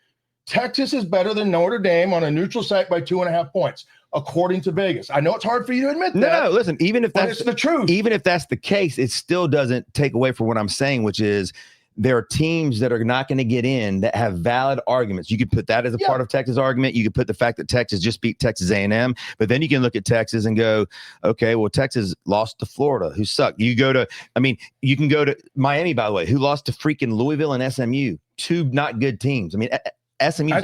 Texas is better than Notre Dame on a neutral site by 2.5 points, according to Vegas. I know it's hard for you to admit that. No, listen, even if that's the truth, even if that's the case, it still doesn't take away from what I'm saying, which is there are teams that are not going to get in that have valid arguments. You could put that as a part of Texas' argument. You could put the fact that Texas just beat Texas A&M, but then you can look at Texas and go, okay, well, Texas lost to Florida, who sucked. You can go to Miami, by the way, who lost to freaking Louisville and SMU, two not good teams. I mean, SMU. I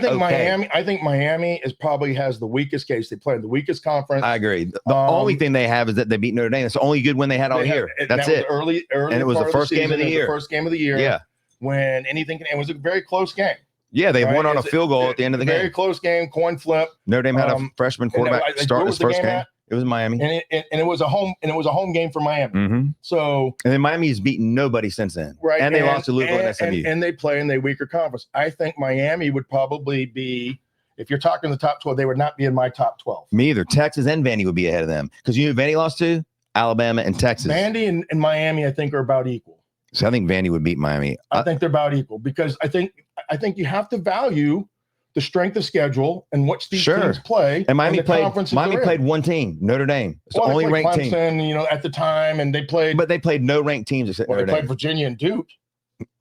think Miami is probably has the weakest case. They play in the weakest conference. I agree. The only thing they have is that they beat Notre Dame. That's the only good win they had all year. That's it. Early, and it was the first game of the year. First game of the year. Yeah. When anything can, it was a very close game. Yeah, they won on a field goal at the end of the game. Very close game, coin flip. Notre Dame had a freshman quarterback start his first game. It was Miami, and it was a home game for Miami. Mm-hmm. So, and then Miami has beaten nobody since then, right? And they lost to Louisville and SMU, and they play in the weaker conference. I think Miami would probably be, if you're talking the top 12, they would not be in my top 12. Me either. Texas and Vandy would be ahead of them because you know who Vandy lost to? Alabama and Texas. Vandy and Miami, I think, are about equal. So I think Vandy would beat Miami. I think they're about equal because I think you have to value the strength of schedule and what these teams play. And Miami played one team, Notre Dame. It's the only ranked Clemson, team. At the time, and they played. But they played no ranked teams except Notre Dame. They played Virginia and Duke.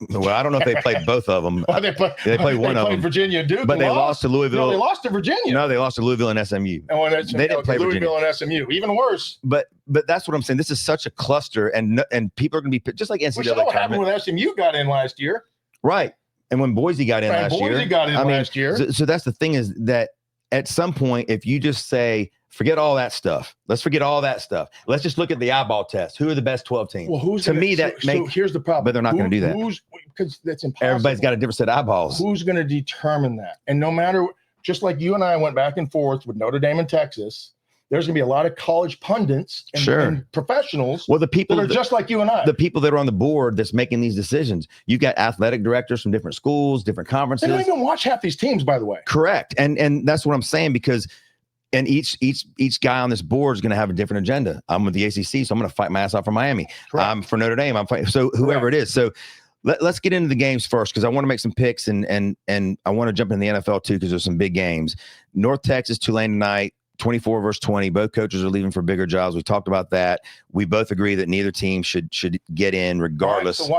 Well, I don't know if they played both of them. They played one of them. Virginia and Duke, but they lost to Louisville. No, they lost to Virginia. No, they lost to Louisville and SMU. They didn't play Louisville Virginia. And SMU. Even worse. But that's what I'm saying. This is such a cluster, and people are going to be just like NCAA. We saw what happened when SMU got in last year, right? And when Boise got in last year. So that's the thing is that at some point, if you just say, forget all that stuff. Let's forget all that stuff. Let's just look at the eyeball test. Who are the best 12 teams? Well, so here's the problem. But they're not going to do that. Because that's impossible. Everybody's got a different set of eyeballs. Who's going to determine that? And no matter, just like you and I went back and forth with Notre Dame and Texas, there's going to be a lot of college pundits and professionals. Well, the people that are just like you and I. The people that are on the board that's making these decisions. You've got athletic directors from different schools, different conferences. They don't even watch half these teams, by the way. Correct. And that's what I'm saying because each guy on this board is going to have a different agenda. I'm with the ACC, so I'm going to fight my ass off for Miami. Correct. I'm for Notre Dame. I'm fighting. So whoever it is. So let's get into the games first because I want to make some picks and I want to jump into the NFL too because there's some big games. North Texas, Tulane tonight. 24-20. Both coaches are leaving for bigger jobs. We talked about that. We both agree that neither team should get in regardless. Right, so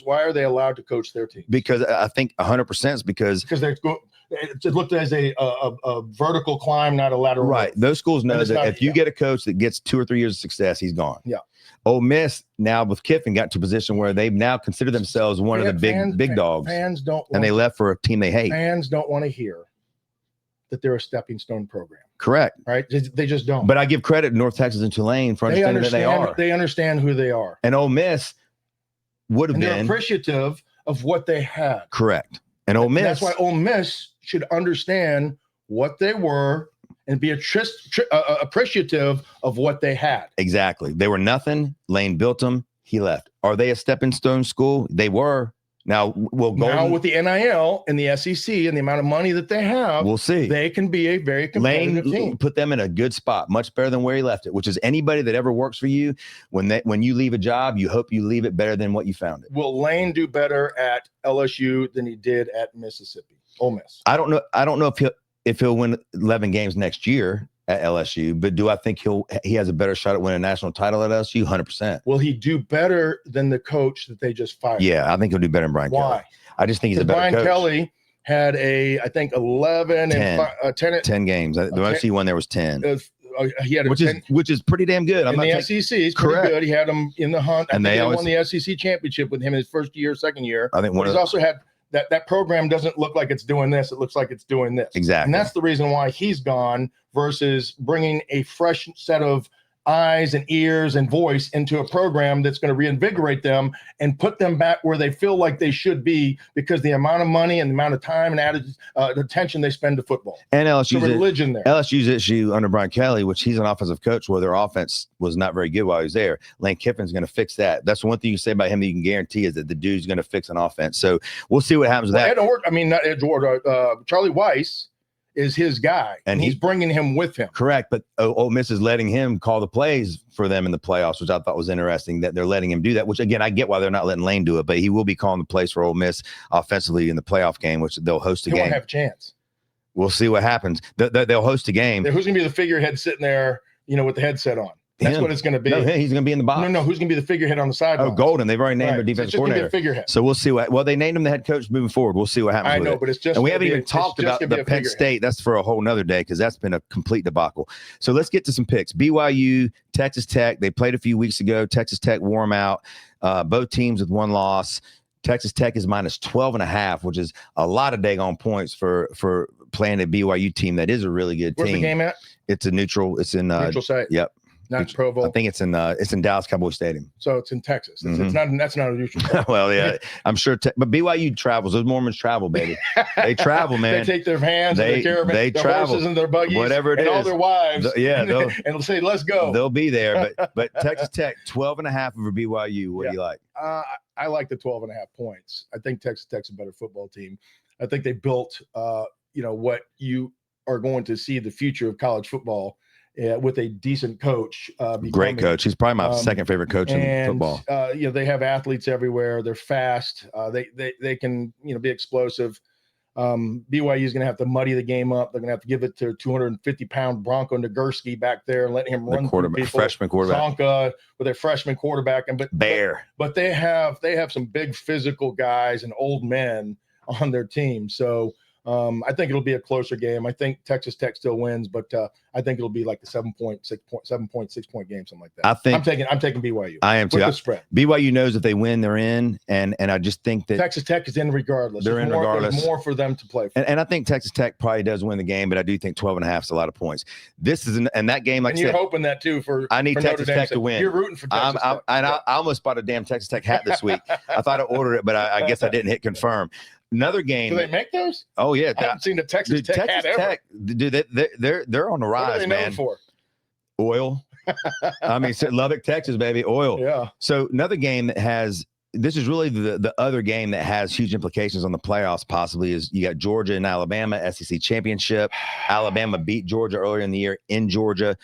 why are they allowed to coach their team? Because I think 100% is because it's looked at as a vertical climb, not a lateral. Right. move. Those schools know that if you get a coach that gets 2 or 3 years of success, he's gone. Yeah. Ole Miss now with Kiffin got to a position where they've now considered themselves one of the big dogs. Fans don't. And they left for a team they hate. Fans don't want to hear that they're a stepping stone program. Correct. Right? They just don't. But I give credit to North Texas and Tulane for understanding that they are. They understand who they are. And Ole Miss would have been. They're appreciative of what they had. Correct. And Ole Miss. That's why Ole Miss should understand what they were and be appreciative of what they had. Exactly. They were nothing. Lane built them. He left. Are they a stepping stone school? They were. Now with the NIL and the SEC and the amount of money that they have, we'll see. They can be a very competitive team. Put them in a good spot, much better than where he left it. Which is anybody that ever works for you, when you leave a job, you hope you leave it better than what you found it. Will Lane do better at LSU than he did at Mississippi? Ole Miss. I don't know if he'll win 11 games next year at LSU, but do I think he has a better shot at winning a national title at LSU? 100%. Will he do better than the coach that they just fired? Yeah, I think he'll do better than Brian Kelly. Why? I just think he's a better Brian coach. Kelly had I think 11 and 10 games. The most he won there was 10. He had which is pretty damn good. In the SEC, he's pretty good. He had them in the hunt. And they won the SEC championship with him in his first year, second year. I think he's also had that program doesn't look like it's doing this. It looks like it's doing this. Exactly. And that's the reason why he's gone versus bringing a fresh set of eyes and ears and voice into a program that's going to reinvigorate them and put them back where they feel like they should be because the amount of money and the amount of time and added attention they spend to football. And LSU's issue under Brian Kelly, which he's an offensive coach where their offense was not very good while he was there. Lane Kiffin's going to fix that. That's one thing you can say about him that you can guarantee is that the dude's going to fix an offense. So we'll see what happens with that. It don't work. I mean, Charlie Weiss is his guy, and he's bringing him with him. Correct, but Ole Miss is letting him call the plays for them in the playoffs, which I thought was interesting that they're letting him do that, which, again, I get why they're not letting Lane do it, but he will be calling the plays for Ole Miss offensively in the playoff game, which they'll host a game. He won't have a chance. We'll see what happens. They'll host a game. Who's going to be the figurehead sitting there, with the headset on? That's what it's going to be. No, he's going to be in the box. No. Who's going to be the figurehead on the sideline? Oh, Golden. They've already named their defensive coordinator. Figurehead. So we'll see they named him the head coach moving forward. We'll see what happens. I know, but it's just. And we haven't even talked about the Penn State. That's for a whole nother day because that's been a complete debacle. So let's get to some picks. BYU, Texas Tech. They played a few weeks ago. Texas Tech wore them out. Both teams with one loss. Texas Tech is minus 12.5, which is a lot of daggone points for playing a BYU team that is a really good team. Where's the game at? It's a neutral. It's in neutral site. Yep. Not Provo. I think it's in Dallas Cowboy Stadium. So it's in Texas. It's not. That's not a neutral site. Well, yeah, I'm sure. But BYU travels. Those Mormons travel, baby. They travel, man. They take their vans, and their caravan, they their travel, horses, and their buggies, whatever it and is. all their wives. And they'll say, "Let's go." They'll be there. But Texas Tech 12.5 over BYU. What do you like? I like the 12.5 points. I think Texas Tech's a better football team. I think they built, what you are going to see the future of college football. With a decent coach. Great coach. He's probably my second favorite coach in football. They have athletes everywhere. They're fast. They can, be explosive. BYU is going to have to muddy the game up. They're going to have to give it to 250-pound Bronco Nagurski back there and let him run through people. Freshman quarterback. Zonka with their freshman quarterback. But they have some big physical guys and old men on their team. So I think it'll be a closer game. I think Texas Tech still wins, but I think it'll be like the 7.6 point game, something like that. I'm taking BYU. I am too. With the spread. BYU knows if they win, they're in, and I just think that Texas Tech is in regardless. They're in regardless. There's more for them to play for. And I think Texas Tech probably does win the game, but I do think 12.5 is a lot of points. This is and that game, like and I said, you're hoping that too I need Texas Tech to win. You're rooting for Texas Tech. I almost bought a damn Texas Tech hat this week. I thought I ordered it, but I guess I didn't hit confirm. Another game. Do they make those? Oh yeah, I haven't seen the Texas Tech hat ever. Dude, they're on the rise, what are they man. known for? Oil. I mean, Lubbock, Texas, baby, oil. Yeah. So another game that has. This is really the other game that has huge implications on the playoffs. Possibly is you got Georgia and Alabama SEC championship. Alabama beat Georgia earlier in the year in Georgia,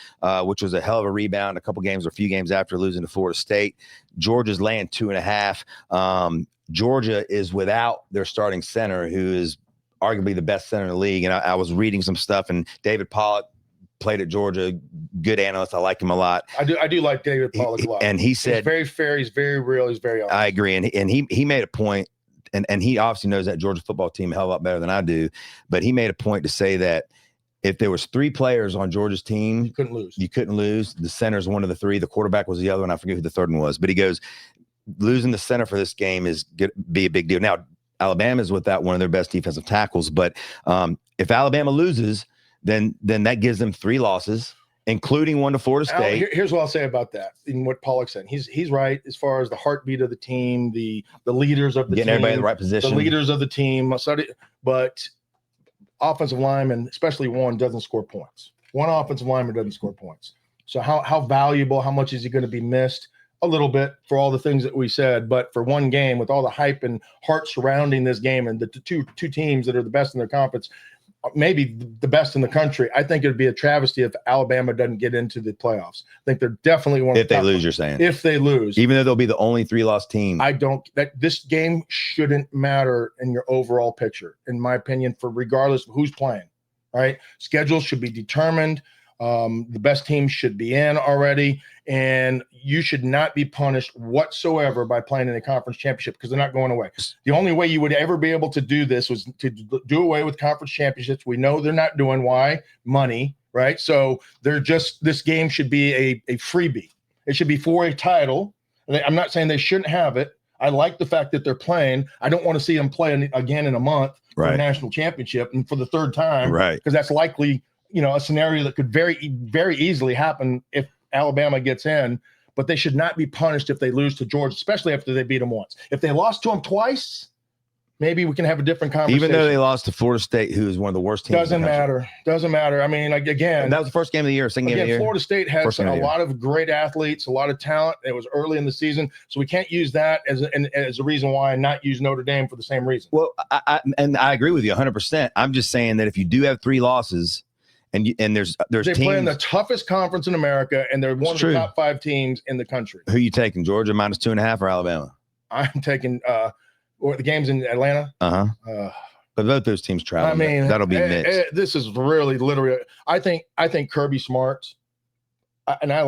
which was a hell of a rebound. A few games after losing to Florida State. Georgia's laying 2.5. Georgia is without their starting center, who is arguably the best center in the league. And I was reading some stuff, and David Pollock played at Georgia, good analyst. I like him a lot. I do like David Pollock a lot. And he said, he's very fair. He's very real. He's very honest. I agree. And he made a point, and he obviously knows that Georgia football team a hell of a lot better than I do. But he made a point to say that if there was 3 players on Georgia's team, you couldn't lose. You couldn't lose. The center's one of the 3. The quarterback was the other one. I forget who the third one was. But he goes, losing the center for this game is going to be a big deal. Now, Alabama's without one of their best defensive tackles. But if Alabama loses, then that gives them 3 losses, including one to Florida State. Here's what I'll say about that. In what Pollock said, he's right as far as the heartbeat of the team, the leaders of the getting team, everybody in the right position, the leaders of the team. But offensive lineman, especially one, doesn't score points. One offensive lineman doesn't score points. So how valuable? How much is he going to be missed? A little bit for all the things that we said, but for one game with all the hype and heart surrounding this game and the two teams that are the best in their conference, maybe the best in the country, I think it would be a travesty if Alabama doesn't get into the playoffs. I think they're definitely one. If they lose, you're saying. If they lose, even though they'll be the only 3-loss team, this game shouldn't matter in your overall picture, in my opinion, for regardless of who's playing. Right, schedules should be determined. The best team should be in already, and you should not be punished whatsoever by playing in a conference championship because they're not going away. The only way you would ever be able to do this was to do away with conference championships. We know they're not doing. Why? Money, right? So this game should be a freebie. It should be for a title. I'm not saying they shouldn't have it. I like the fact that they're playing. I don't want to see them play again in a month for a national championship and for the 3rd time, right? Because that's likely, a scenario that could very, very easily happen if Alabama gets in, but they should not be punished if they lose to Georgia, especially after they beat them once. If they lost to them twice, maybe we can have a different conversation. Even though they lost to Florida State, who is one of the worst teams. Doesn't matter. I mean, like, again, that was the first game of the year, second game of the year. Florida State has a lot of great athletes, a lot of talent. It was early in the season, so we can't use that as a reason why and not use Notre Dame for the same reason. Well, I agree with you 100%. I'm just saying that if you do have 3 losses, and there's they teams, play in the toughest conference in America, and they're one of the top 5 teams in the country. Who you taking, Georgia minus 2.5 or Alabama? I'm taking or the games in Atlanta. But both those teams travel. I mean, that'll be mixed. This is really literally. I think Kirby Smart, and I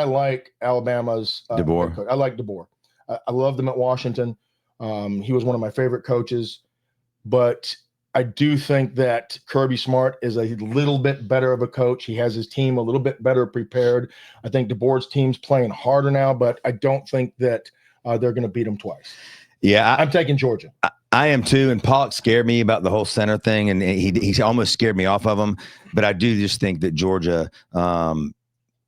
like Alabama's DeBoer. I like DeBoer. I loved him at Washington. He was one of my favorite coaches, but I do think that Kirby Smart is a little bit better of a coach. He has his team a little bit better prepared. I think DeBoer's team's playing harder now, but I don't think that they're going to beat him twice. Yeah, I'm taking Georgia. I am too, and Pollock scared me about the whole center thing, and he almost scared me off of him. But I do just think that Georgia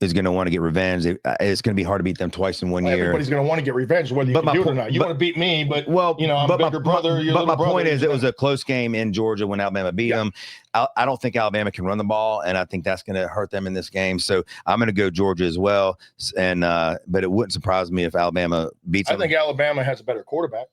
is going to want to get revenge. It's going to be hard to beat them twice in one year. Everybody's going to want to get revenge, whether you can do it or not. You want to beat me, but I'm a bigger brother. But my point is, it was a close game in Georgia when Alabama beat them. I don't think Alabama can run the ball, and I think that's going to hurt them in this game. So I'm going to go Georgia as well. And but it wouldn't surprise me if Alabama beats them. I think Alabama has a better quarterback.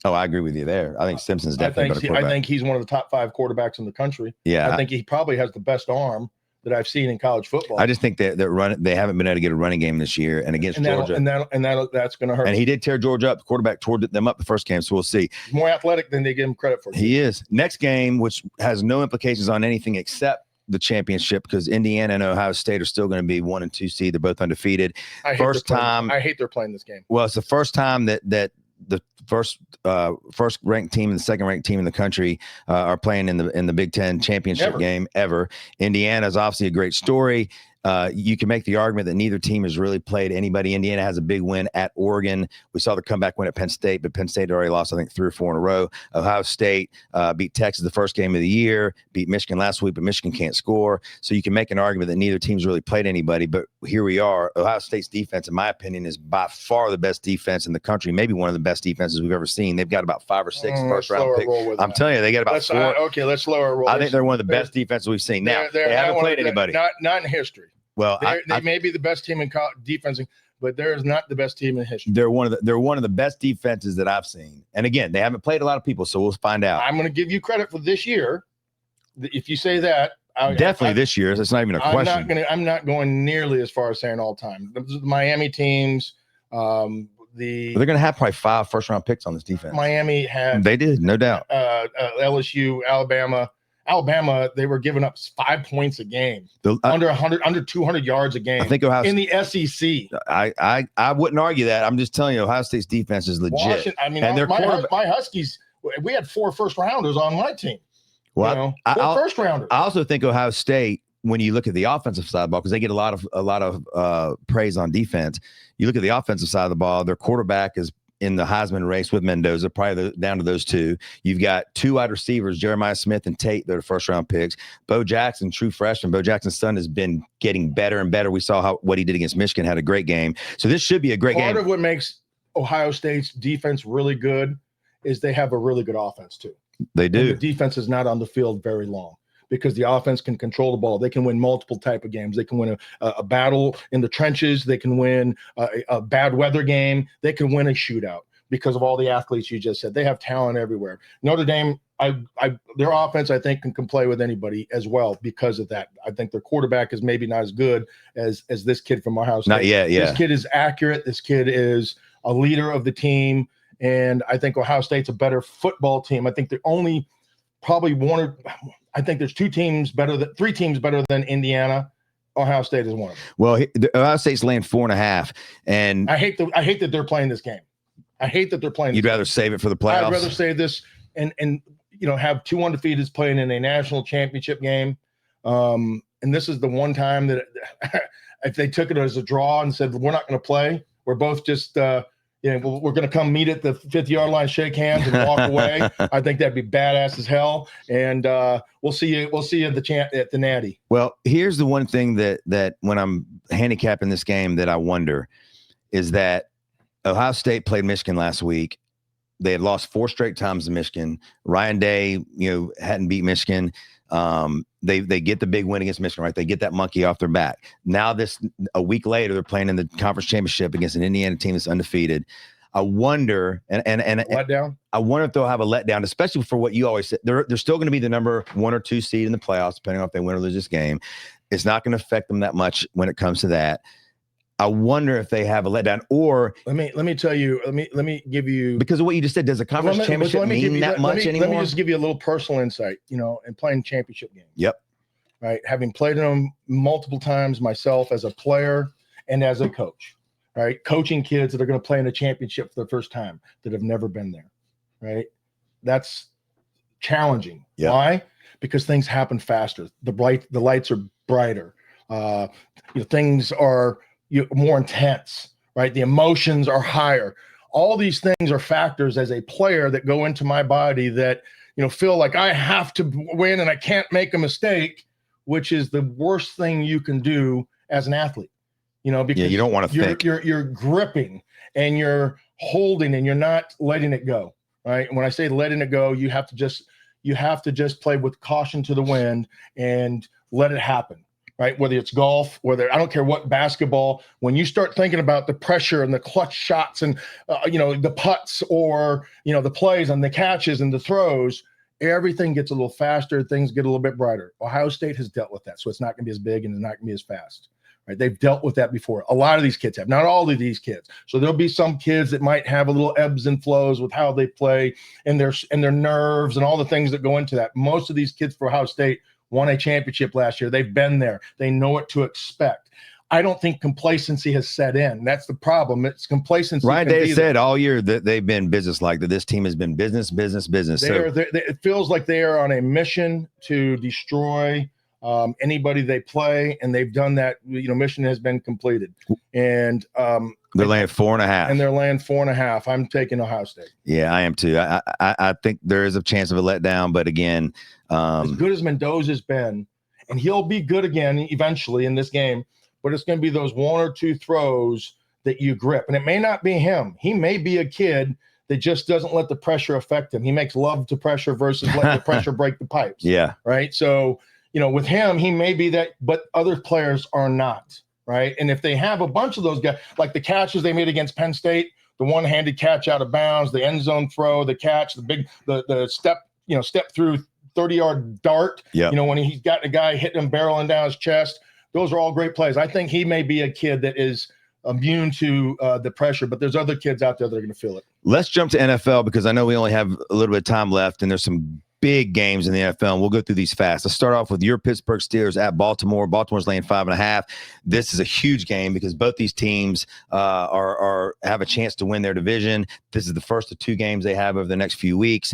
Oh, I agree with you there. I think Simpson's definitely a better quarterback. I think he's one of the top 5 quarterbacks in the country. Yeah, I think he probably has the best arm that I've seen in college football. I just think that they haven't been able to get a running game this year, and against Georgia, that's going to hurt. And he did tear Georgia up. The quarterback tore them up the first game, so we'll see. He's more athletic than they give him credit for. He is. Next game, which has no implications on anything except the championship, because Indiana and Ohio State are still going to be 1 and 2 seed. They're both undefeated. I hate they're playing this game. Well, it's the first time that the first ranked team and the second ranked team in the country are playing in the Big Ten championship game ever. Indiana is obviously a great story. You can make the argument that neither team has really played anybody. Indiana has a big win at Oregon. We saw the comeback win at Penn State, but Penn State already lost, I think, 3 or 4 in a row. Ohio State beat Texas the first game of the year, beat Michigan last week, but Michigan can't score. So you can make an argument that neither team's really played anybody, but here we are. Ohio State's defense, in my opinion, is by far the best defense in the country, maybe one of the best defenses we've ever seen. They've got about 5 or 6 first-round picks. I'm telling you, they got about 4. Let's slow our roll. I think they're one of the best defenses we've seen. Now, they haven't played anybody. Not in history. Well, they may be the best team in defense, but they're not the best team in history. They're one of the best defenses that I've seen. And again, they haven't played a lot of people, so we'll find out. I'm going to give you credit for this year. If you say that, definitely this year. That's not even a question. I'm not going nearly as far as saying all time. The Miami teams, they're going to have probably 5 first-round picks on this defense. Miami had. They did, no doubt. LSU, Alabama, they were giving up 5 points a game, under 200 yards a game. I think Ohio in the SEC. I wouldn't argue that. I'm just telling you, Ohio State's defense is legit. My Huskies, we had 4 first-rounders on my team. Well, 4 first-rounders. I also think Ohio State, when you look at the offensive side of the ball, because they get a lot of praise on defense. You look at the offensive side of the ball, their quarterback is in the Heisman race with Mendoza, probably down to those 2. You've got 2 wide receivers, Jeremiah Smith and Tate. They're the first-round picks. Bo Jackson, true freshman. Bo Jackson's son has been getting better and better. We saw what he did against Michigan, had a great game. So this should be a great game. Part of what makes Ohio State's defense really good is they have a really good offense too. They do. And the defense is not on the field very long, because the offense can control the ball. They can win multiple type of games. They can win a battle in the trenches. They can win a bad weather game. They can win a shootout because of all the athletes you just said. They have talent everywhere. Notre Dame, their offense, I think, can play with anybody as well because of that. I think their quarterback is maybe not as good as this kid from Ohio State. Not yet, yeah. This kid is accurate. This kid is a leader of the team, and I think Ohio State's a better football team. I think I think there's 3 teams better than Indiana. Ohio State is one of them. Well, Ohio State's laying 4.5, and I hate that they're playing this game. I hate that they're playing. You'd rather save it for the playoffs. I'd rather save this and have 2 undefeateds playing in a national championship game. And this is the one time that if they took it as a draw and said we're not going to play, we're both just we're going to come meet at the 50-yard line, shake hands, and walk away. I think that'd be badass as hell. And we'll see you at the Natty. Well, here's the one thing that when I'm handicapping this game that I wonder is that Ohio State played Michigan last week, They had lost 4 straight times to Michigan. Ryan Day, hadn't beat Michigan. They get the big win against Michigan, right? They get that monkey off their back. Now a week later, they're playing in the conference championship against an Indiana team that's undefeated. I wonder, and letdown. I wonder if they'll have a letdown, especially for what you always said. They're still going to be the number 1 or 2 seed in the playoffs, depending on if they win or lose this game. It's not going to affect them that much when it comes to that. I wonder if they have a letdown, or let me tell you. Let me give you, because of what you just said. Does a conference championship mean that much anymore? Let me just give you a little personal insight. In playing championship games. Yep. Right, having played in them multiple times myself as a player and as a coach. Right, coaching kids that are going to play in a championship for the first time that have never been there. Right, that's challenging. Yep. Why? Because things happen faster. The lights are brighter. Things are more intense. Right, the emotions are higher. All these things are factors as a player that go into my body that feel like I have to win and I can't make a mistake, which is the worst thing you can do as an athlete. Because you don't want to think. You're gripping and you're holding and you're not letting it go. Right. And when I say letting it go, you have to just play with caution to the wind and let it happen. Right. Whether it's golf, I don't care what, basketball, when you start thinking about the pressure and the clutch shots and, the putts or, the plays and the catches and the throws, everything gets a little faster. Things get a little bit brighter. Ohio State has dealt with that. So it's not going to be as big and it's not going to be as fast. Right? They've dealt with that before. A lot of these kids have, not all of these kids. So there'll be some kids that might have a little ebbs and flows with how they play and their nerves and all the things that go into that. Most of these kids for Ohio State won a championship last year. They've been there. They know what to expect. I don't think complacency has set in. That's the problem. It's complacency. Ryan Day said all year that they've been business-like, that this team has been business. It feels like they are on a mission to destroy anybody they play, and they've done that. Mission has been completed, and they're laying 4.5. And they're laying 4.5. I'm taking Ohio State. Yeah, I am too. I think there is a chance of a letdown, but again, as good as Mendoza's been, and he'll be good again eventually in this game, but it's going to be those 1 or 2 throws that you grip, and it may not be him. He may be a kid that just doesn't let the pressure affect him. He makes love to pressure versus letting the pressure break the pipes. Yeah. Right. So, with him, he may be that, but other players are not. Right. And if they have a bunch of those guys, like the catches they made against Penn State, the one-handed catch out of bounds, the end zone throw, the catch, the step through 30-yard dart, yep. When he's got a guy hitting him, barreling down his chest, those are all great plays. I think he may be a kid that is immune to the pressure, but there's other kids out there that are going to feel it. Let's jump to NFL because I know we only have a little bit of time left, and there's some big games in the NFL, and we'll go through these fast. Let's start off with your Pittsburgh Steelers at Baltimore. Baltimore's laying 5.5. This is a huge game because both these teams have a chance to win their division. This is the first of 2 games they have over the next few weeks.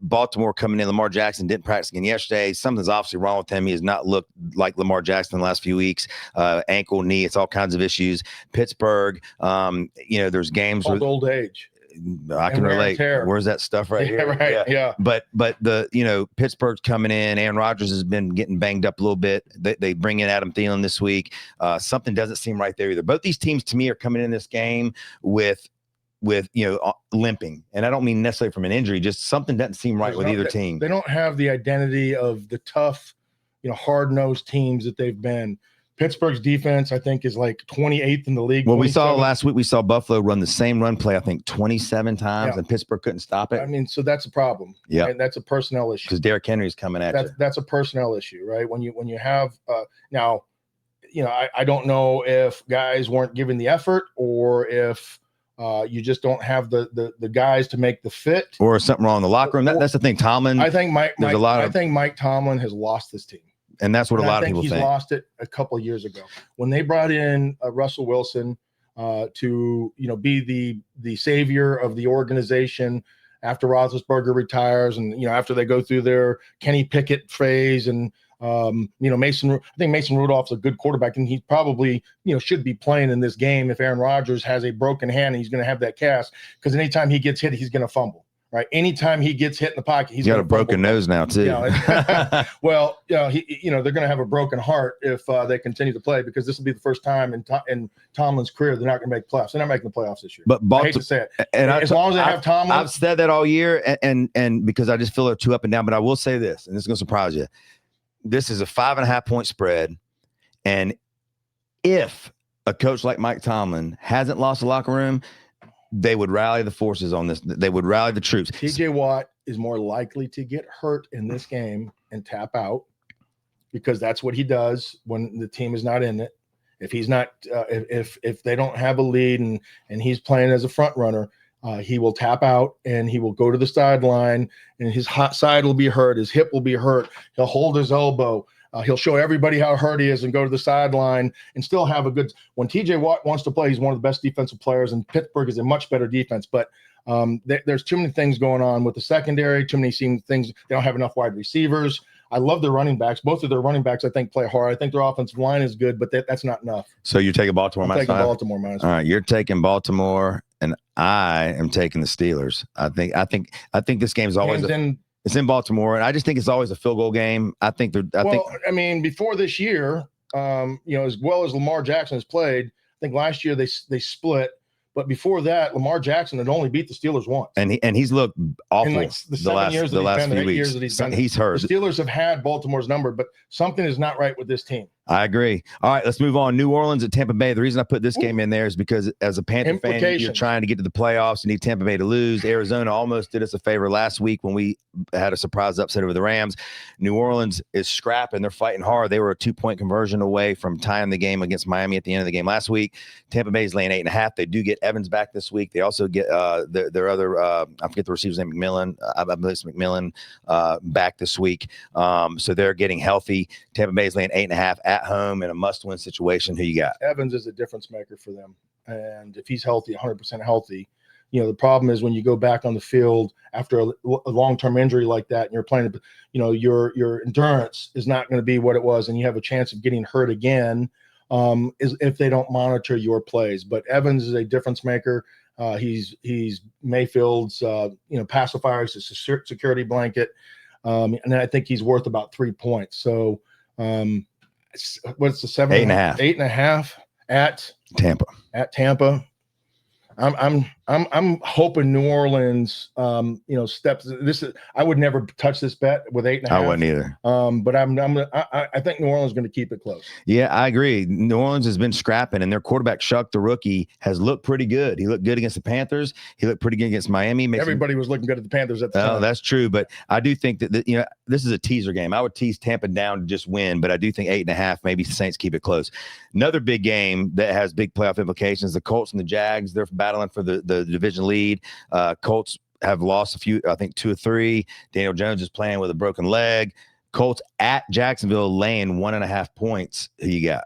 Baltimore coming in. Lamar Jackson didn't practice again yesterday. Something's obviously wrong with him. He has not looked like Lamar Jackson in the last few weeks. Ankle, knee, it's all kinds of issues. Pittsburgh, there's games with old age. I can relate. Where's that stuff right here? Right. Yeah. But the Pittsburgh's coming in. Aaron Rodgers has been getting banged up a little bit. They bring in Adam Thielen this week. Something doesn't seem right there either. Both these teams to me are coming in this game with limping, and I don't mean necessarily from an injury. Just something doesn't seem right with either team. They don't have the identity of the tough, hard-nosed teams that they've been. Pittsburgh's defense, I think, is like 28th in the league. Well, we saw last week, Buffalo run the same run play, I think, 27 times, and Pittsburgh couldn't stop it. I mean, so that's a problem. Yeah. And that's a personnel issue. Because Derrick Henry's coming at you. That's a personnel issue, right? When you have now, I don't know if guys weren't given the effort or if you just don't have the guys to make the fit. Or something wrong in the locker room. That's the thing. Tomlin. I think Mike Tomlin has lost this team. And that's what a lot of people think. He's lost it a couple of years ago when they brought in Russell Wilson to be the savior of the organization after Roethlisberger retires, and after they go through their Kenny Pickett phase, and Mason. I think Mason Rudolph's a good quarterback, and he probably should be playing in this game if Aaron Rodgers has a broken hand and he's going to have that cast, because anytime he gets hit, he's going to fumble. right? Anytime he gets hit in the pocket, he's got a broken nose now too. Yeah. Well, they're going to have a broken heart if they continue to play, because this will be the first time in Tomlin's career they're not going to make playoffs. They're not making the playoffs this year. But I hate to say it. And as long as they have Tomlin, I've said that all year, and because I just feel they're too up and down. But I will say this, and this is going to surprise you. This is a 5.5 point spread, and if a coach like Mike Tomlin hasn't lost the locker room, they would rally the forces on this. They would rally the troops. TJ Watt is more likely to get hurt in this game and tap out, because that's what he does when the team is not in it. If he's not, if they don't have a lead and he's playing as a front runner, he will tap out and he will go to the sideline, and his hot side will be hurt. His hip will be hurt. He'll hold his elbow. He'll show everybody how hurt he is and go to the sideline and still have a good – when TJ Watt wants to play, he's one of the best defensive players, and Pittsburgh is a much better defense. But there's too many things going on with the secondary, too many things. They don't have enough wide receivers. I love their running backs. Both of their running backs, I think, play hard. I think their offensive line is good, but that's not enough. So you're taking Baltimore minus 5? I'm taking Baltimore minus 5. All right, you're taking Baltimore, and I am taking the Steelers. I think this game is always it's in Baltimore, and I just think it's always a field goal game. I think before this year, as well as Lamar Jackson has played, I think last year they split. But before that, Lamar Jackson had only beat the Steelers once, and he's looked awful in the last few weeks. He's hurt. The Steelers have had Baltimore's number, but something is not right with this team. I agree. All right, let's move on. New Orleans at Tampa Bay. The reason I put this game in there is because as a Panther fan, you're trying to get to the playoffs. You need Tampa Bay to lose. Arizona almost did us a favor last week when we had a surprise upset over the Rams. New Orleans is scrapping. They're fighting hard. They were a 2-point conversion away from tying the game against Miami at the end of the game last week. Tampa Bay is laying 8.5. They do get Evans back this week. They also get their other I forget the receiver's name, McMillan. I believe it's McMillan back this week. So they're getting healthy. Tampa Bay is laying 8.5 at home in a must-win situation. Who you got? Evans is a difference maker for them, and if he's healthy, 100% healthy, the problem is when you go back on the field after a long-term injury like that, and you're playing, your endurance is not going to be what it was, and you have a chance of getting hurt again. Is if they don't monitor your plays. But Evans is a difference maker. He's Mayfield's pacifier. He's a security blanket, and I think he's worth about 3 points. So. What's the 7? 8.5. 8.5 at Tampa. I'm hoping New Orleans, steps. I would never touch this bet with 8.5. I wouldn't either. But I think New Orleans is going to keep it close. Yeah, I agree. New Orleans has been scrapping, and their quarterback Shuck, the rookie, has looked pretty good. He looked good against the Panthers. He looked pretty good against Miami. Everybody was looking good at the Panthers at the time. Oh, that's true. But I do think that this is a teaser game. I would tease Tampa down to just win, but I do think 8.5. Maybe the Saints keep it close. Another big game that has big playoff implications: the Colts and the Jags. They're battling for the division lead. Colts have lost a few, I think 2 or 3. Daniel Jones is playing with a broken leg. Colts at Jacksonville laying 1.5 points. Who you got?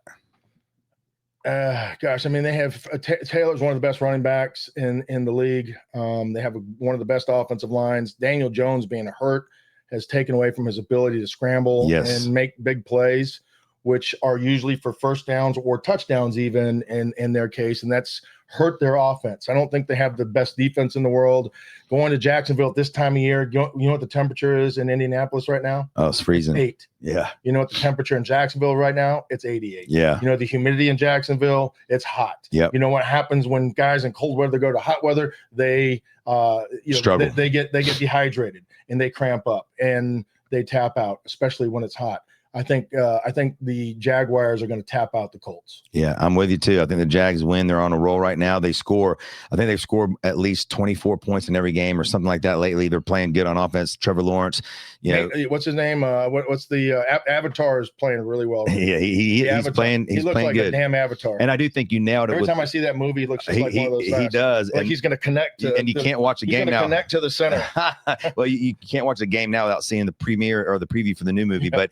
Gosh, they have Taylor's one of the best running backs in the league. They have one of the best offensive lines. Daniel Jones being hurt has taken away from his ability to scramble and make big plays, which are usually for first downs or touchdowns even in their case, and that's hurt their offense. I don't think they have the best defense in the world. Going to Jacksonville at this time of year, you know what the temperature is in Indianapolis right now? Oh, it's freezing. 8. Yeah. You know what the temperature in Jacksonville right now? It's 88. Yeah. You know the humidity in Jacksonville? It's hot. Yeah. You know what happens when guys in cold weather go to hot weather? They struggle. They get dehydrated and they cramp up and they tap out, especially when it's hot. I think the Jaguars are going to tap out the Colts. Yeah, I'm with you too. I think the Jags win. They're on a roll right now. They've scored at least 24 points in every game or something like that lately. They're playing good on offense. Trevor Lawrence, what's his name? What's the Avatar is playing really well. Yeah, he's playing. He looks like good. A damn Avatar. And I do think you nailed it. Every time I see that movie, he looks just like one of those guys. He does. Like he's going to connect. And you can't watch a game now. Connect to the center. Well, you can't watch a game now without seeing the premiere or the preview for the new movie. But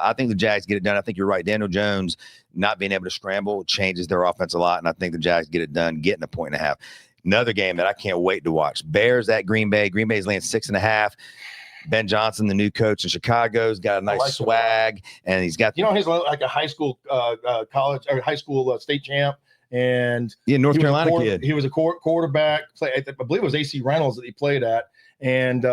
I think the Jags get it done. I think you're right. Daniel Jones not being able to scramble changes their offense a lot, and I think the Jags get it done, getting 1.5 points. Another game that I can't wait to watch: Bears at Green Bay. Green Bay's laying 6.5. Ben Johnson, the new coach in Chicago, has got a nice swag, and he's got he's like a high school college or high school state champ. And North Carolina kid. He was a quarterback. I believe it was AC Reynolds that he played at. And,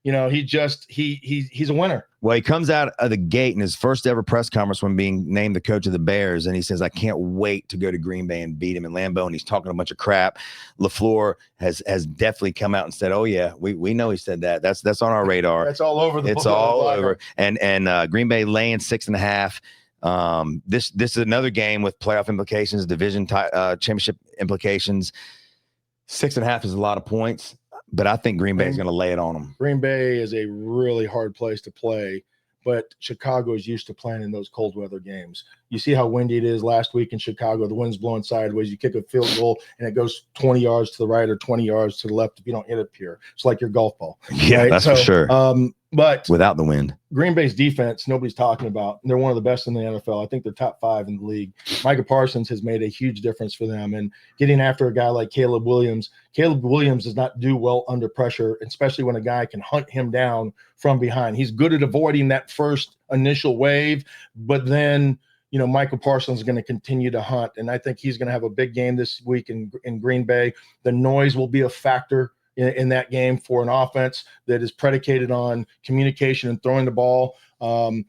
he's a winner. Well, he comes out of the gate in his first ever press conference when being named the coach of the Bears, and he says, "I can't wait to go to Green Bay and beat him in Lambeau." And he's talking a bunch of crap. LaFleur has definitely come out and said, "Oh yeah, we know he said that. That's on our radar. That's all over the. It's all over." And Green Bay laying 6.5. This is another game with playoff implications, division championship implications. 6.5 is a lot of points. But I think Green Bay is going to lay it on them. Green Bay is a really hard place to play, but Chicago is used to playing in those cold weather games. You see how windy it is last week in Chicago. The wind's blowing sideways. You kick a field goal, and it goes 20 yards to the right or 20 yards to the left if you don't hit it pure. It's like your golf ball. Yeah, right? That's for sure. But without the wind, Green Bay's defense, nobody's talking about. They're one of the best in the NFL. I think they're top 5 in the league. Micah Parsons has made a huge difference for them. And getting after a guy like Caleb Williams does not do well under pressure, especially when a guy can hunt him down from behind. He's good at avoiding that first initial wave, but then Michael Parsons is going to continue to hunt. And I think he's going to have a big game this week in Green Bay. The noise will be a factor in that game for an offense that is predicated on communication and throwing the ball. I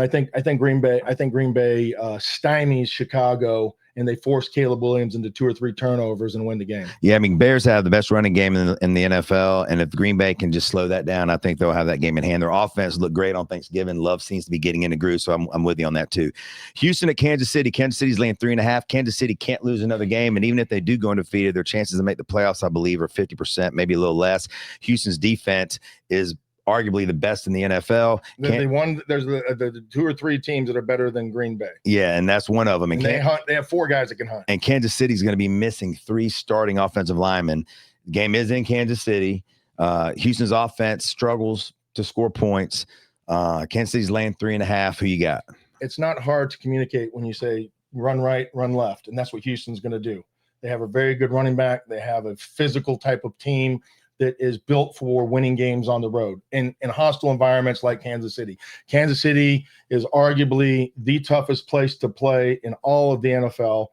think Green Bay stymies Chicago, and they force Caleb Williams into 2 or 3 turnovers and win the game. Yeah, I mean, Bears have the best running game in the NFL, and if Green Bay can just slow that down, I think they'll have that game in hand. Their offense looked great on Thanksgiving. Love seems to be getting in the groove, so I'm with you on that too. Houston at Kansas City. Kansas City's laying 3.5. Kansas City can't lose another game, and even if they do go undefeated, their chances to make the playoffs, I believe, are 50%, maybe a little less. Houston's defense is arguably the best in the NFL. There's the 2 or 3 teams that are better than Green Bay. Yeah, and that's one of them. And they have 4 guys that can hunt. And Kansas City's going to be missing 3 starting offensive linemen. The game is in Kansas City. Houston's offense struggles to score points. Kansas City's laying 3.5. Who you got? It's not hard to communicate when you say run right, run left, and that's what Houston's going to do. They have a very good running back. They have a physical type of team that is built for winning games on the road in hostile environments like Kansas City. Kansas City is arguably the toughest place to play in all of the NFL.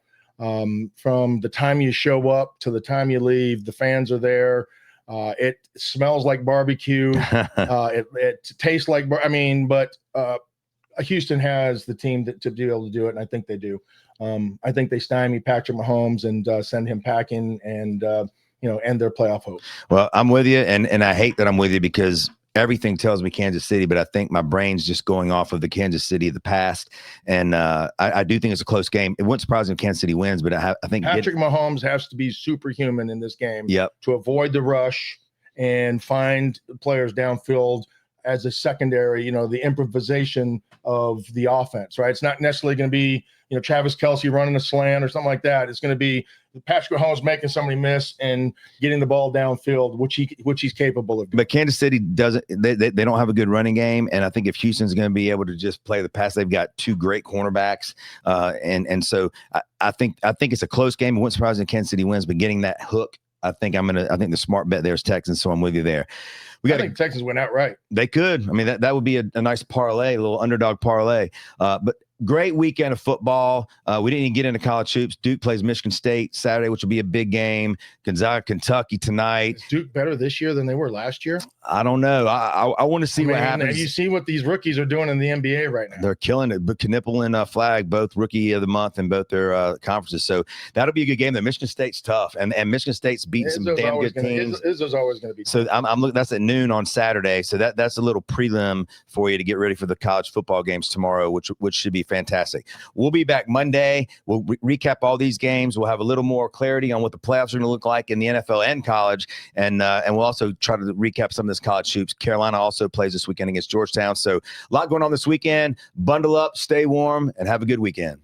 From the time you show up to the time you leave, the fans are there. It smells like barbecue. It tastes like, but Houston has the team to be able to do it, and I think they do. I think they stymie Patrick Mahomes and send him packing and end their playoff hope. Well, I'm with you, and I hate that I'm with you because everything tells me Kansas City, but I think my brain's just going off of the Kansas City of the past, and I do think it's a close game. It wouldn't surprise me if Kansas City wins, but I think Patrick Mahomes has to be superhuman in this game to avoid the rush and find players downfield as a secondary, the improvisation of the offense, right? It's not necessarily going to be, Travis Kelce running a slant or something like that. It's going to be Patrick Mahomes making somebody miss and getting the ball downfield, which he's capable of doing. But Kansas City doesn't. They don't have a good running game, and I think if Houston's going to be able to just play the pass, they've got 2 great cornerbacks, and so I think it's a close game. It wouldn't surprise me if Kansas City wins, but getting that hook, I think the smart bet there is Texans, so I'm with you there. I think Texans went outright. They could. I mean, that would be a nice parlay, a little underdog parlay. But great weekend of football. We didn't even get into college hoops. Duke plays Michigan State Saturday, which will be a big game. Gonzaga, Kentucky tonight. Is Duke better this year than they were last year? I don't know. I want to see what happens. You see what these rookies are doing in the NBA right now. They're killing it. But Knipple and Flag, both rookie of the month in both their conferences. So that'll be a good game. The Michigan State's tough, and Michigan State's beating some damn good teams. Izzo's always going to be tough. So I'm looking. That's at noon on Saturday. So that's a little prelim for you to get ready for the college football games tomorrow, which should be fantastic. We'll be back Monday. We'll recap all these games. We'll have a little more clarity on what the playoffs are going to look like in the NFL and college, and we'll also try to recap some of this college hoops. Carolina also plays this weekend against Georgetown. So a lot going on this weekend. Bundle up, stay warm, and have a good weekend.